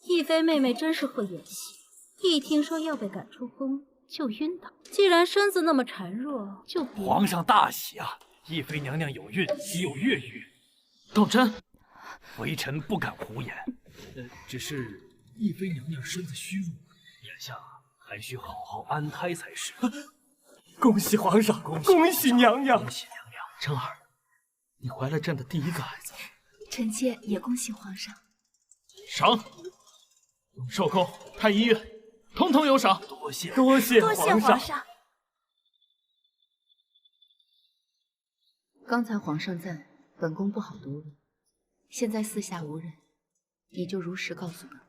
亦妃妹妹真是会演戏，一听说要被赶出宫就晕倒。既然身子那么孱弱，就别……
皇上大喜啊！亦妃娘娘有孕，已有越狱。
当真？
微臣不敢胡言。只是亦妃娘娘身子虚弱，眼下还需好好安胎才是。
恭喜皇上，恭喜娘娘，
恭喜娘娘！
辰儿，你怀了朕的第一个孩子。
臣妾也恭喜皇上。
赏，永寿宫、太医院，统统有赏。
多谢
皇上。
刚才皇上在，本宫不好多问。现在四下无人，你就如实告诉本宫，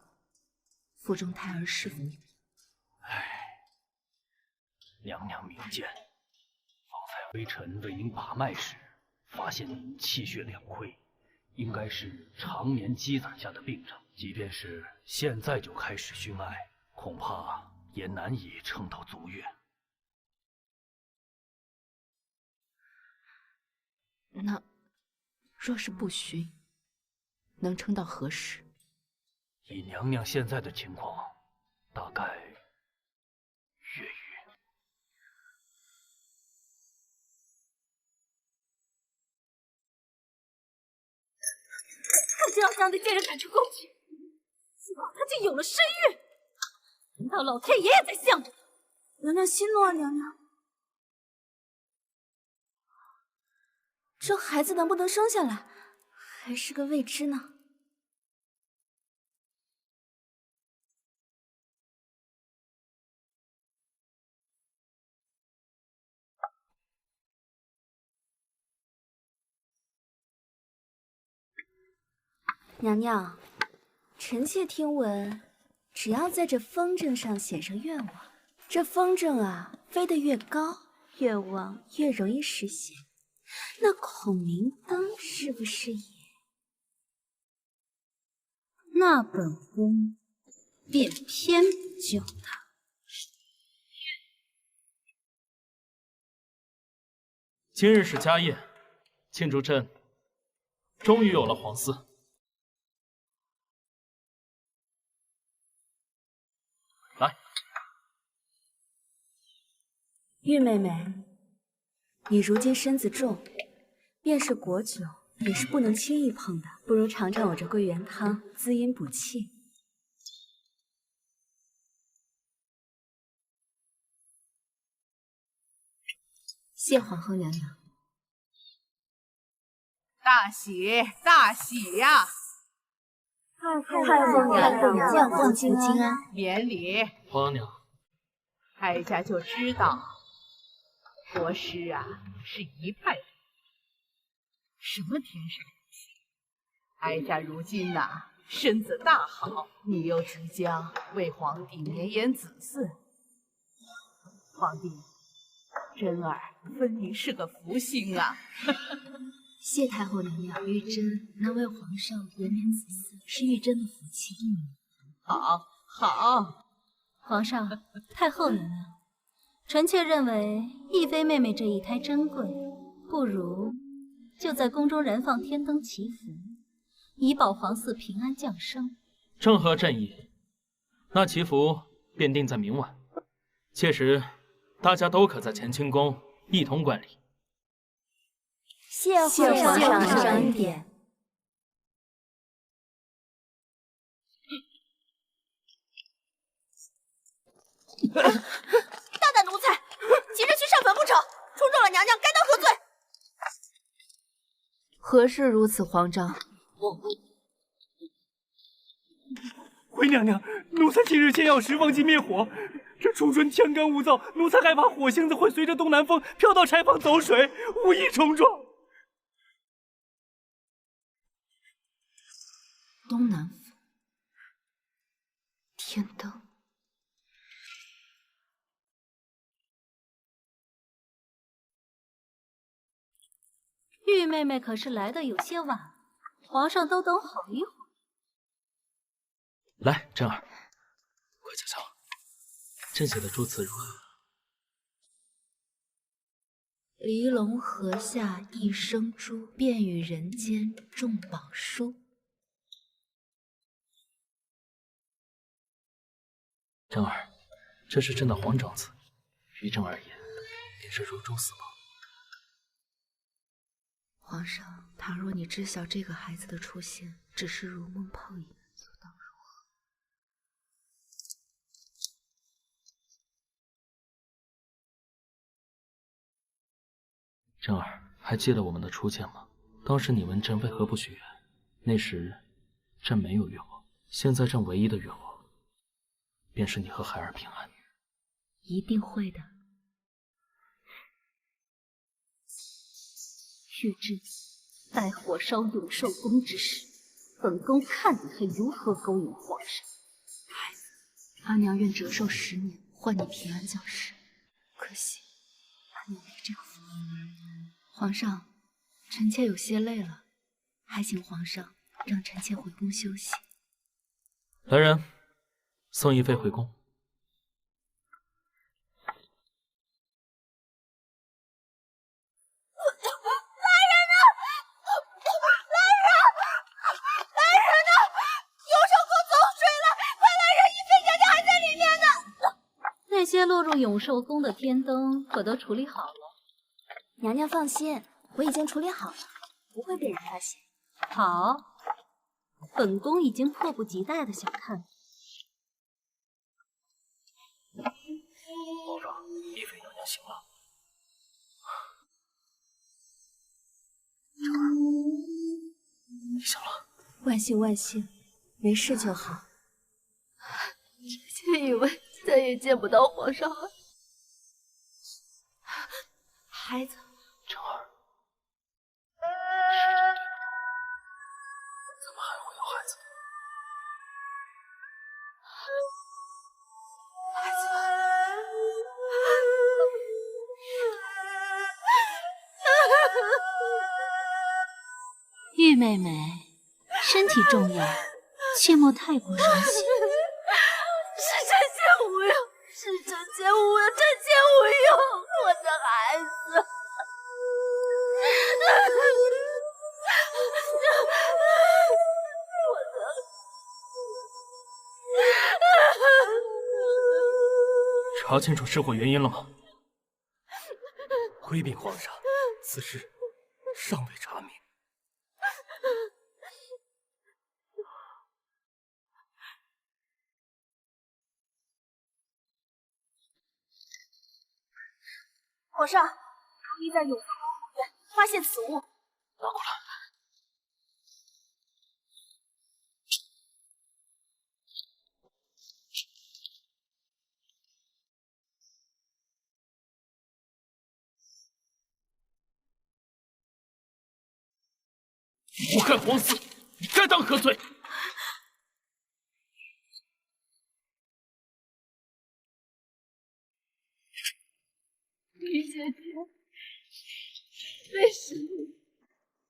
腹中胎儿是否有？
娘娘明鉴。方才微臣为您把脉时，发现您气血两亏，应该是常年积攒下的病症。即便是现在就开始熏艾，恐怕也难以撑到足月。
那若是不熏，能撑到何时？
以娘娘现在的情况，大概月余。
他就要将那贱人赶出宫去，幸好他竟有了身孕。难道老天爷也在向着他？
娘娘息怒啊，娘娘。这孩子能不能生下来，还是个未知呢。娘娘，臣妾听闻，只要在这风筝上写上愿望，这风筝啊飞得越高，愿望越容易实现。那孔明灯是不是也？
那本宫便偏不教他。
今日是家宴，庆祝朕终于有了皇嗣。来，
玉妹妹，你如今身子重，便是果酒也是不能轻易碰的，不如尝尝我这桂圆汤，滋阴补气。
谢皇后娘娘。
大喜大喜呀！
太后娘娘降福金安，
免礼。
皇娘，
哀家就知道，国师啊是一派的，什么天上地下。哀家如今呐，身子大好，你又即将为皇帝绵延子嗣，皇帝，真儿分明是个福星啊！
谢太后娘娘，玉珍能为皇上延绵子嗣，是玉珍的福气。
好，好。
皇上，太后娘娘，臣妾认为亦妃妹妹这一胎珍贵，不如就在宫中燃放天灯祈福，以保皇嗣平安降生。
正合朕意。那祈福便定在明晚，届时大家都可在乾清宫一同观礼。
谢皇上恩典。
大胆奴才，急着去上坟不成？冲撞了娘娘，该当何罪？
何事如此慌张？
回娘娘，奴才今日仙药石忘记灭火，这初春天干物燥，奴才害怕火星子会随着东南风飘到柴房走水，无意冲撞。
东南风，天灯。
玉妹妹可是来的有些晚，皇上都等好一会儿。
来，真儿，快瞧瞧，朕写的祝词如何？
离龙河下一生珠，便与人间重宝书。
真儿，这是朕的皇长词，于朕而言，便是如珠似宝。
皇上，倘若你知晓这个孩子的出现只是如梦泡影，所当如何？
真儿，还记得我们的初见吗？当时你问朕为何不许愿，那时朕没有愿望，现在朕唯一的愿望，便是你和孩儿平安。
一定会的。
玉质，待火烧永寿宫之时，本宫看你还如何勾引皇上。
孩子，阿娘愿折寿10年，换你平安降世。可惜，阿娘没这个福。皇上，臣妾有些累了，还请皇上让臣妾回宫休息。
来人，送一妃回宫。
那些落入永寿宫的天灯可都处理好了。
娘娘放心，我已经处理好了，不会被人发现。
好，本宫已经迫不及待的想看。
皇上，一妃娘娘醒了。你醒了？
万幸万幸，没事就好。
臣妾以为再也见不到皇上了。孩子，
真儿，怎么还会有孩子？
孩子，
玉妹妹，身体重要，切莫太过伤心。
是臣妾无用，是臣妾无用，臣妾无用，我的孩子。
查清楚失火原因了吗？
回禀皇上，此事尚未查明。
皇上，如意在永寿宫后院发现此物，
拿过来。
祸害皇嗣，你该当何罪？
玉姐姐，那是你，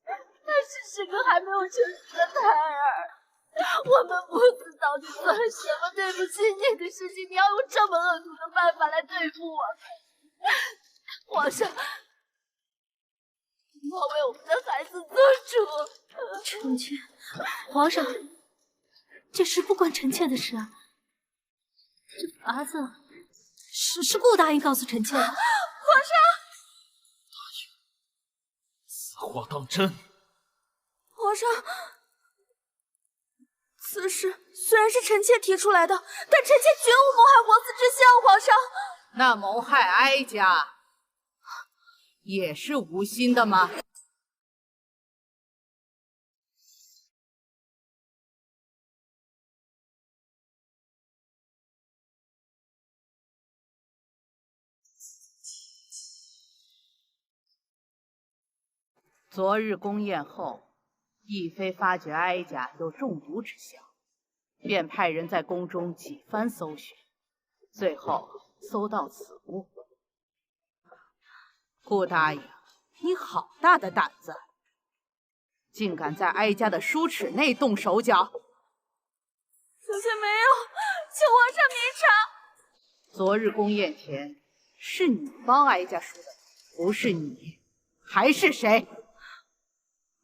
她是个还没有成熟的胎儿，我们不知道你做了什么对不起你的事情，你要用这么恶毒的办法来对付我们。皇上，你要为我们的孩子做主。
臣妾，皇上，这事不关臣妾的事啊。这法子是顾答应告诉臣妾的。
皇上，
此话当真？
皇上，此事虽然是臣妾提出来的，但臣妾绝无谋害皇嗣之心啊！皇上，
那谋害哀家也是无心的吗？昨日宫宴后，懿妃发觉哀家有中毒之象，便派人在宫中几番搜寻，最后搜到此物。顾答应，你好大的胆子，竟敢在哀家的书齿内动手脚！
小姐没有，请皇上明察。
昨日宫宴前，是你帮哀家输的，不是你，还是谁？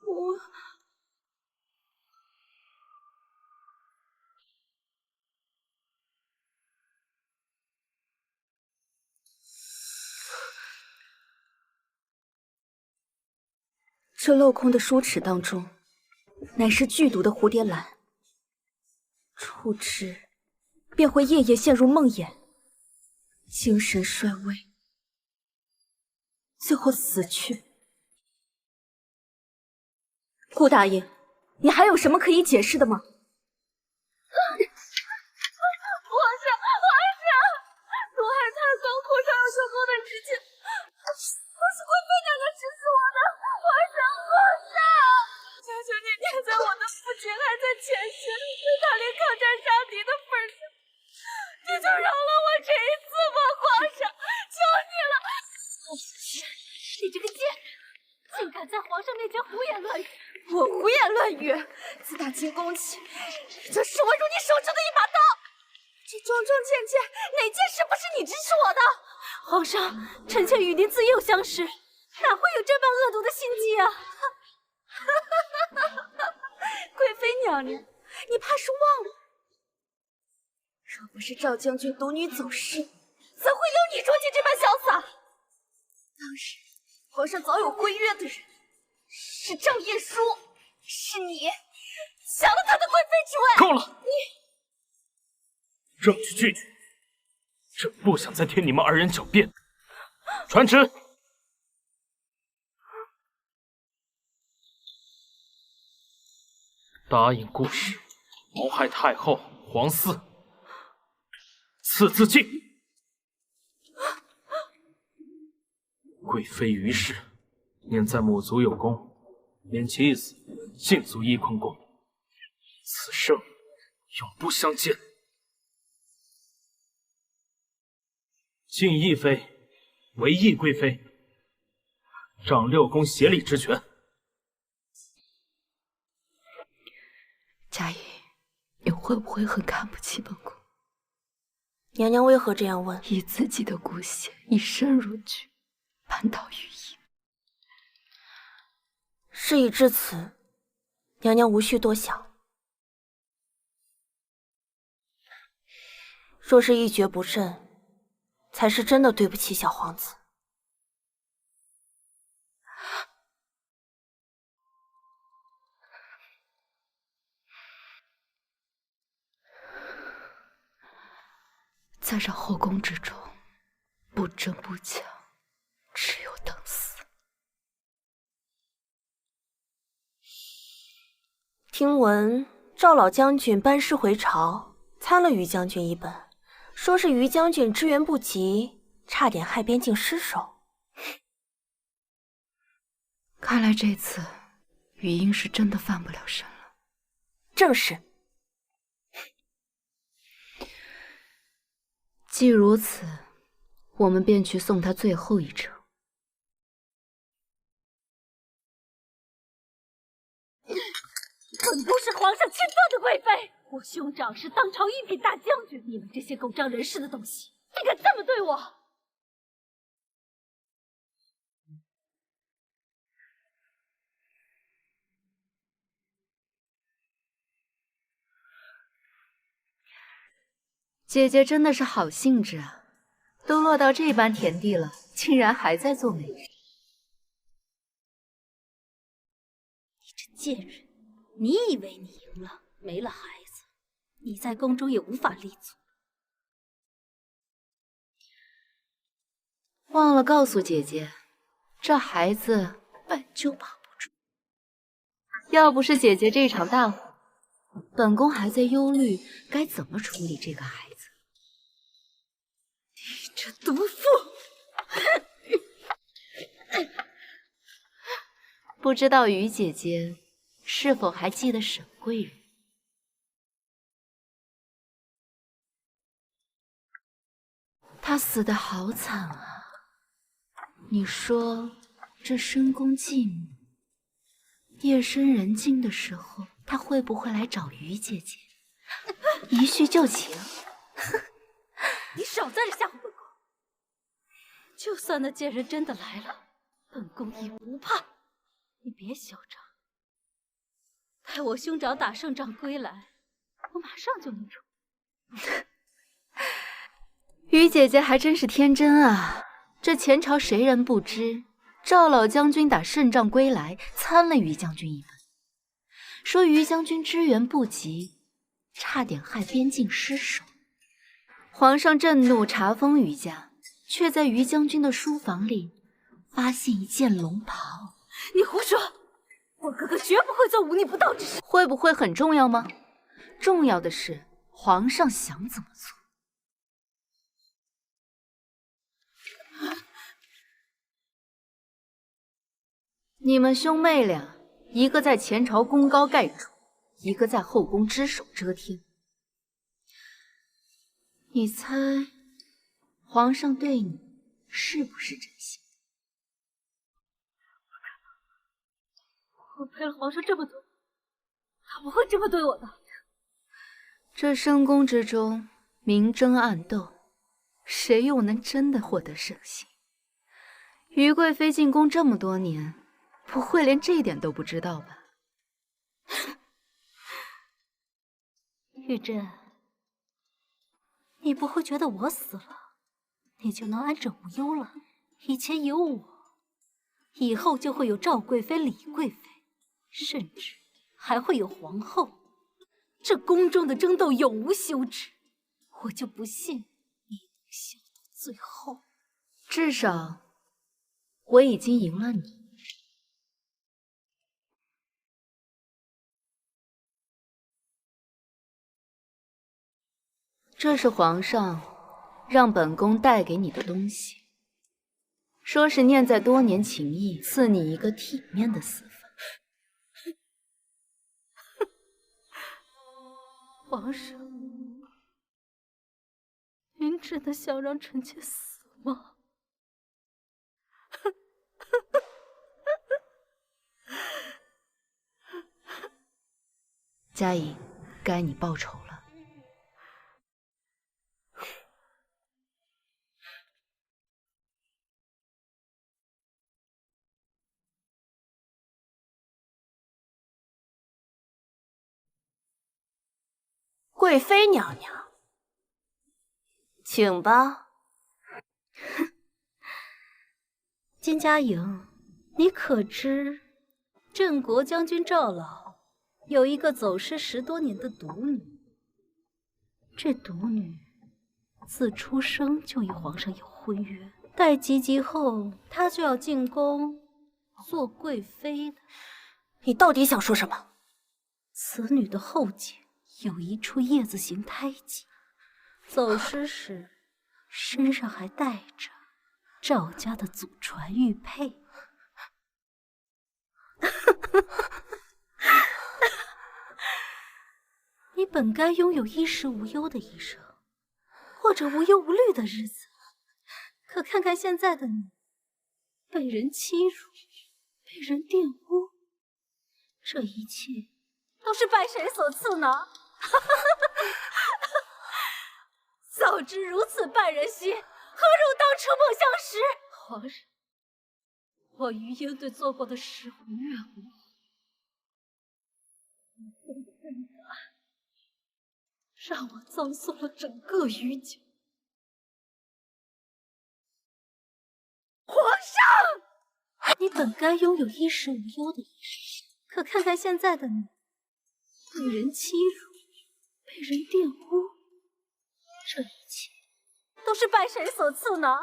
我
这镂空的书齿当中，乃是剧毒的蝴蝶兰，触之便会夜夜陷入梦魇，精神衰微，最后死去。顾大爷，你还有什么可以解释的吗？
皇上，奴孩太公口上有说过的之情，都是贵妃娘娘指使我的。皇上，求求你念在我的父亲还在前线，为大连抗战杀敌的份上，你就饶了我这一次吧，皇上，求你了。
你这个贱人，竟敢在皇上面前胡言乱语！
我胡言乱语？自打进宫起，就视我如你手中的一把刀。这桩桩件件，哪件事不是你指使我的？
皇上，臣妾与您自幼相识，哪会有这般恶毒的心机啊？
贵妃娘娘，你怕是忘了，若不是赵将军独女走失，怎会有你捉奸这般潇洒？当时皇上早有规约的人是赵晏殊，是你抢了他的贵妃之位。
够了！证据俱具，朕不想再听你们二人狡辩。传旨。答应顾氏谋害太后、皇嗣，赐自尽。贵妃于是念在母族有功，免其一死，尽足翊坤宫。此生永不相见。晋懿妃为懿贵妃，掌六宫协理之权。
佳怡，你会不会很看不起本宫？
娘娘为何这样问？
以自己的骨血以身如炬，扳倒于一。
事已至此，娘娘无需多想。若是一蹶不振，才是真的对不起小皇子。
在这后宫之中，不争不抢，只有等死。
听闻赵老将军班师回朝，参了于将军一本，说是于将军支援不及，差点害边境失守。
看来这次余英是真的翻不了身了。
正是。
既如此，我们便去送他最后一程。
本宫是皇上亲封的贵妃，我兄长是当朝一品大将军，你们这些狗仗人势的东西，竟敢这么对我！
姐姐真的是好兴致啊，都落到这般田地了，竟然还在做美人。
你这贱人，你以为你赢了，没了孩子，你在宫中也无法立足。
忘了告诉姐姐，这孩子本就保不住。要不是姐姐这场大火，本宫还在忧虑该怎么处理这个孩子。
你这毒妇！
不知道于姐姐是否还记得沈贵人？他死得好惨啊！你说这深宫继母，夜深人静的时候，他会不会来找于姐姐，一叙旧情？
你少在这吓唬本宫！就算那贱人真的来了，本宫亦不怕。你别嚣张，待我兄长打胜仗归来，我马上就能出。
于姐姐还真是天真啊！这前朝谁人不知，赵老将军打胜仗归来，参了于将军一门，说于将军支援不及，差点害边境失守。皇上震怒，查封于家，却在于将军的书房里发现一件龙袍。
你胡说！我哥哥绝不会做忤逆不道之事。
会不会很重要吗？重要的是皇上想怎么做。你们兄妹俩，一个在前朝功高盖主，一个在后宫只手遮天。你猜，皇上对你是不是真心？
我陪了皇上这么多，他不会这么对我的。
这深宫之中明争暗斗，谁又能真的获得圣心？于贵妃进宫这么多年，不会连这一点都不知道吧？
玉珍，你不会觉得我死了，你就能安枕无忧了？以前有我，以后就会有赵贵妃、李贵妃，甚至还会有皇后。这宫中的争斗永无休止，我就不信你能笑到最后。
至少，我已经赢了你。这是皇上让本宫带给你的东西，说是念在多年情谊，赐你一个体面的死法。
皇上，您真的想让臣妾死吗？
嘉颖，该你报仇了。
贵妃娘娘，请吧。
金嘉颖，你可知镇国将军赵老有一个走失10多年的独女？这独女自出生就与皇上有婚约，待及笄后，她就要进宫做贵妃的。
你到底想说什么？
此女的后颈有一处叶子形胎记，走失时身上还带着赵家的祖传玉佩。你本该拥有衣食无忧的一生，或者无忧无虑的日子，可看看现在的你，被人欺辱，被人玷污，这一切都是拜谁所赐呢？早知如此败人心，何如当初梦相识？皇上，我于英对做过的事无怨无悔，让我葬送了整个于家。皇上，你本该拥有衣食无忧的一生，可看看现在的你，被人欺辱，被人玷污，这一切都是拜谁所赐呢？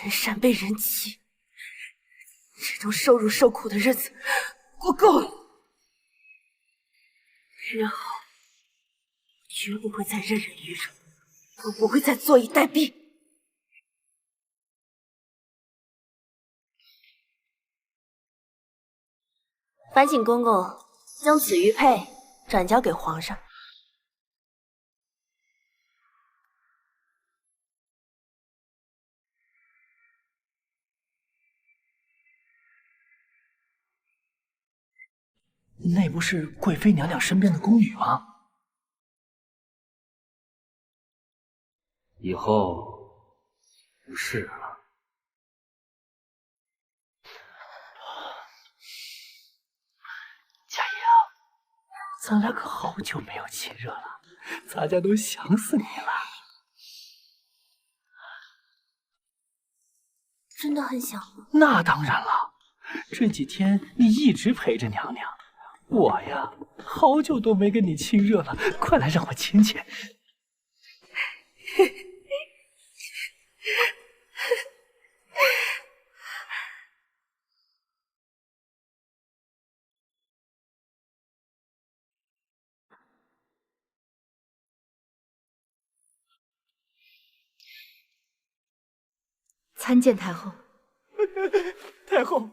人善被人欺，这种受辱受苦的日子过够了。然后绝不会再任人鱼肉，更不会再坐以待毙。烦请公公将此玉佩转交给皇上。
那不是贵妃娘娘身边的宫女吗？以后不是了。佳莹，咱俩可好久没有亲热了，咱家都想死你了。
真的很想吗？
那当然了，这几天你一直陪着娘娘，我呀，好久都没跟你亲热了，快来让我亲亲。
参见太后。
太后，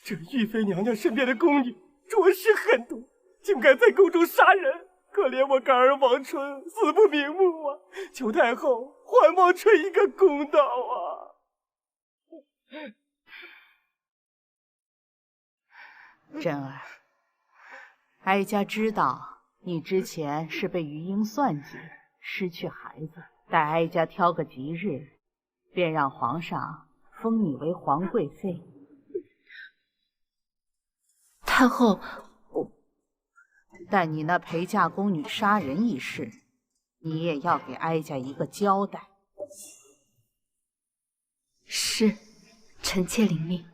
这玉妃娘娘身边的宫女着实狠毒，竟敢在宫中杀人，可怜我干儿王春死不瞑目啊！求太后还王春一个公道啊！
真儿，哀家知道你之前是被余英算计，失去孩子，待哀家挑个吉日，便让皇上封你为皇贵妃。
太后，
但你那陪嫁宫女杀人一事，你也要给哀家一个交代。
是，臣妾领命。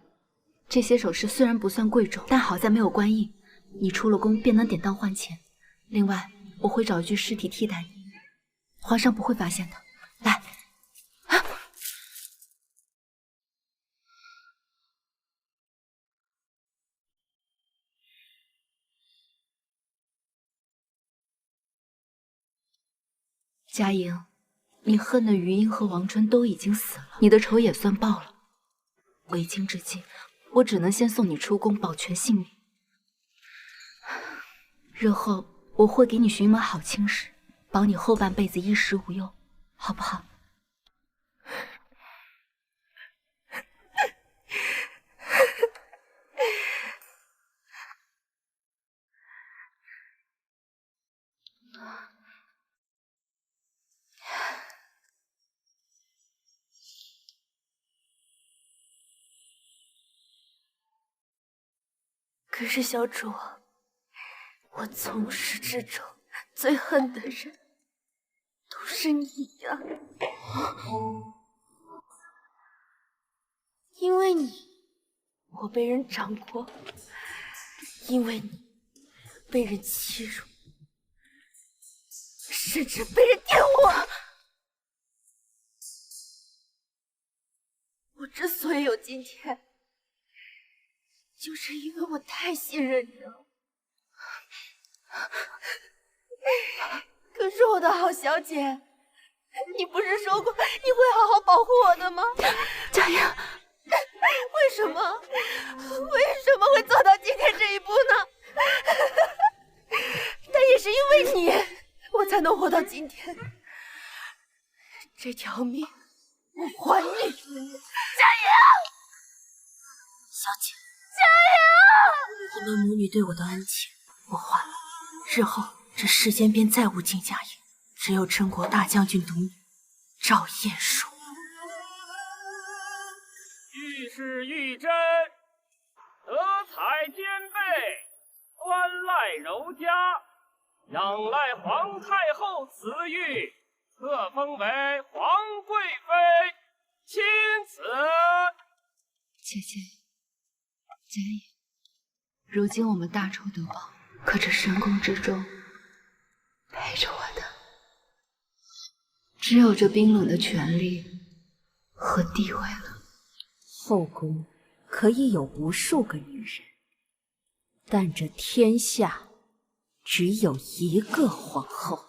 这些首饰虽然不算贵重，但好在没有官印，你出了宫便能典当换钱。另外，我会找一具尸体替代你，皇上不会发现的。来。佳莹，你恨的余英和王春都已经死了，你的仇也算报了。为今之计，我只能先送你出宫，保全性命。日后我会给你寻一门好亲事，保你后半辈子衣食无忧，好不好？
可是小主，我从始至终最恨的人都是你呀！因为你，我被人掌掴；因为你，被人欺辱，甚至被人玷污。我之所以有今天，就是因为我太信任你了。可是我的好小姐，你不是说过你会好好保护我的吗？
佳莹，
为什么会走到今天这一步呢？但也是因为你，我才能活到今天。这条命我还你，佳莹，小姐。你们母女对我的恩情，我还了。日后这世间便再无金佳莹，只有陈国大将军独女赵燕舒。
玉是玉真，德采兼备，端赖柔嘉，仰赖皇太后慈玉，册封为皇贵妃，钦此。
姐姐，佳莹，如今我们大仇得报，可这深宫之中，陪着我的只有这冰冷的权力和地位了。
后宫可以有无数个女人，但这天下只有一个皇后。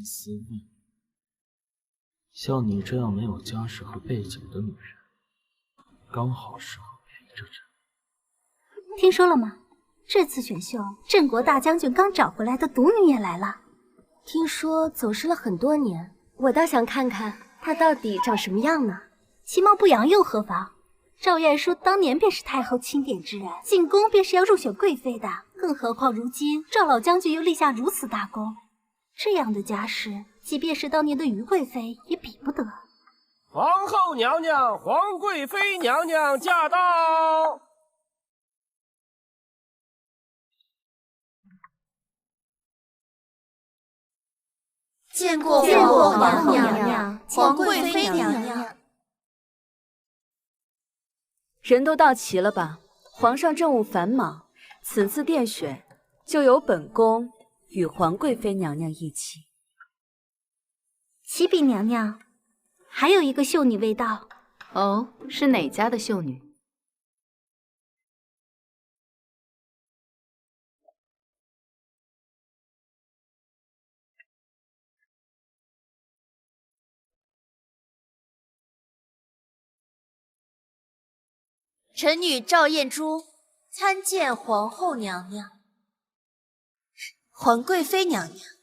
思问。像你这样没有家世和背景的女人，刚好适合陪着朕。
听说了吗？这次选秀，镇国大将军刚找回来的独女也来了。
听说走失了很多年，我倒想看看她到底长什么样呢。
其貌不扬又何妨？赵晏殊当年便是太后钦点之人，进宫便是要入选贵妃的。更何况如今赵老将军又立下如此大功，这样的家世，即便是当年的于贵妃也比不得。
皇后娘娘、皇贵妃娘娘驾到！
见过皇后娘娘、皇贵妃娘娘。
人都到齐了吧？皇上政务繁忙，此次殿选就由本宫与皇贵妃娘娘一起。
启禀娘娘，还有一个秀女未到。
哦，是哪家的秀女？
臣女赵彦珠参见皇后娘娘、皇贵妃娘娘。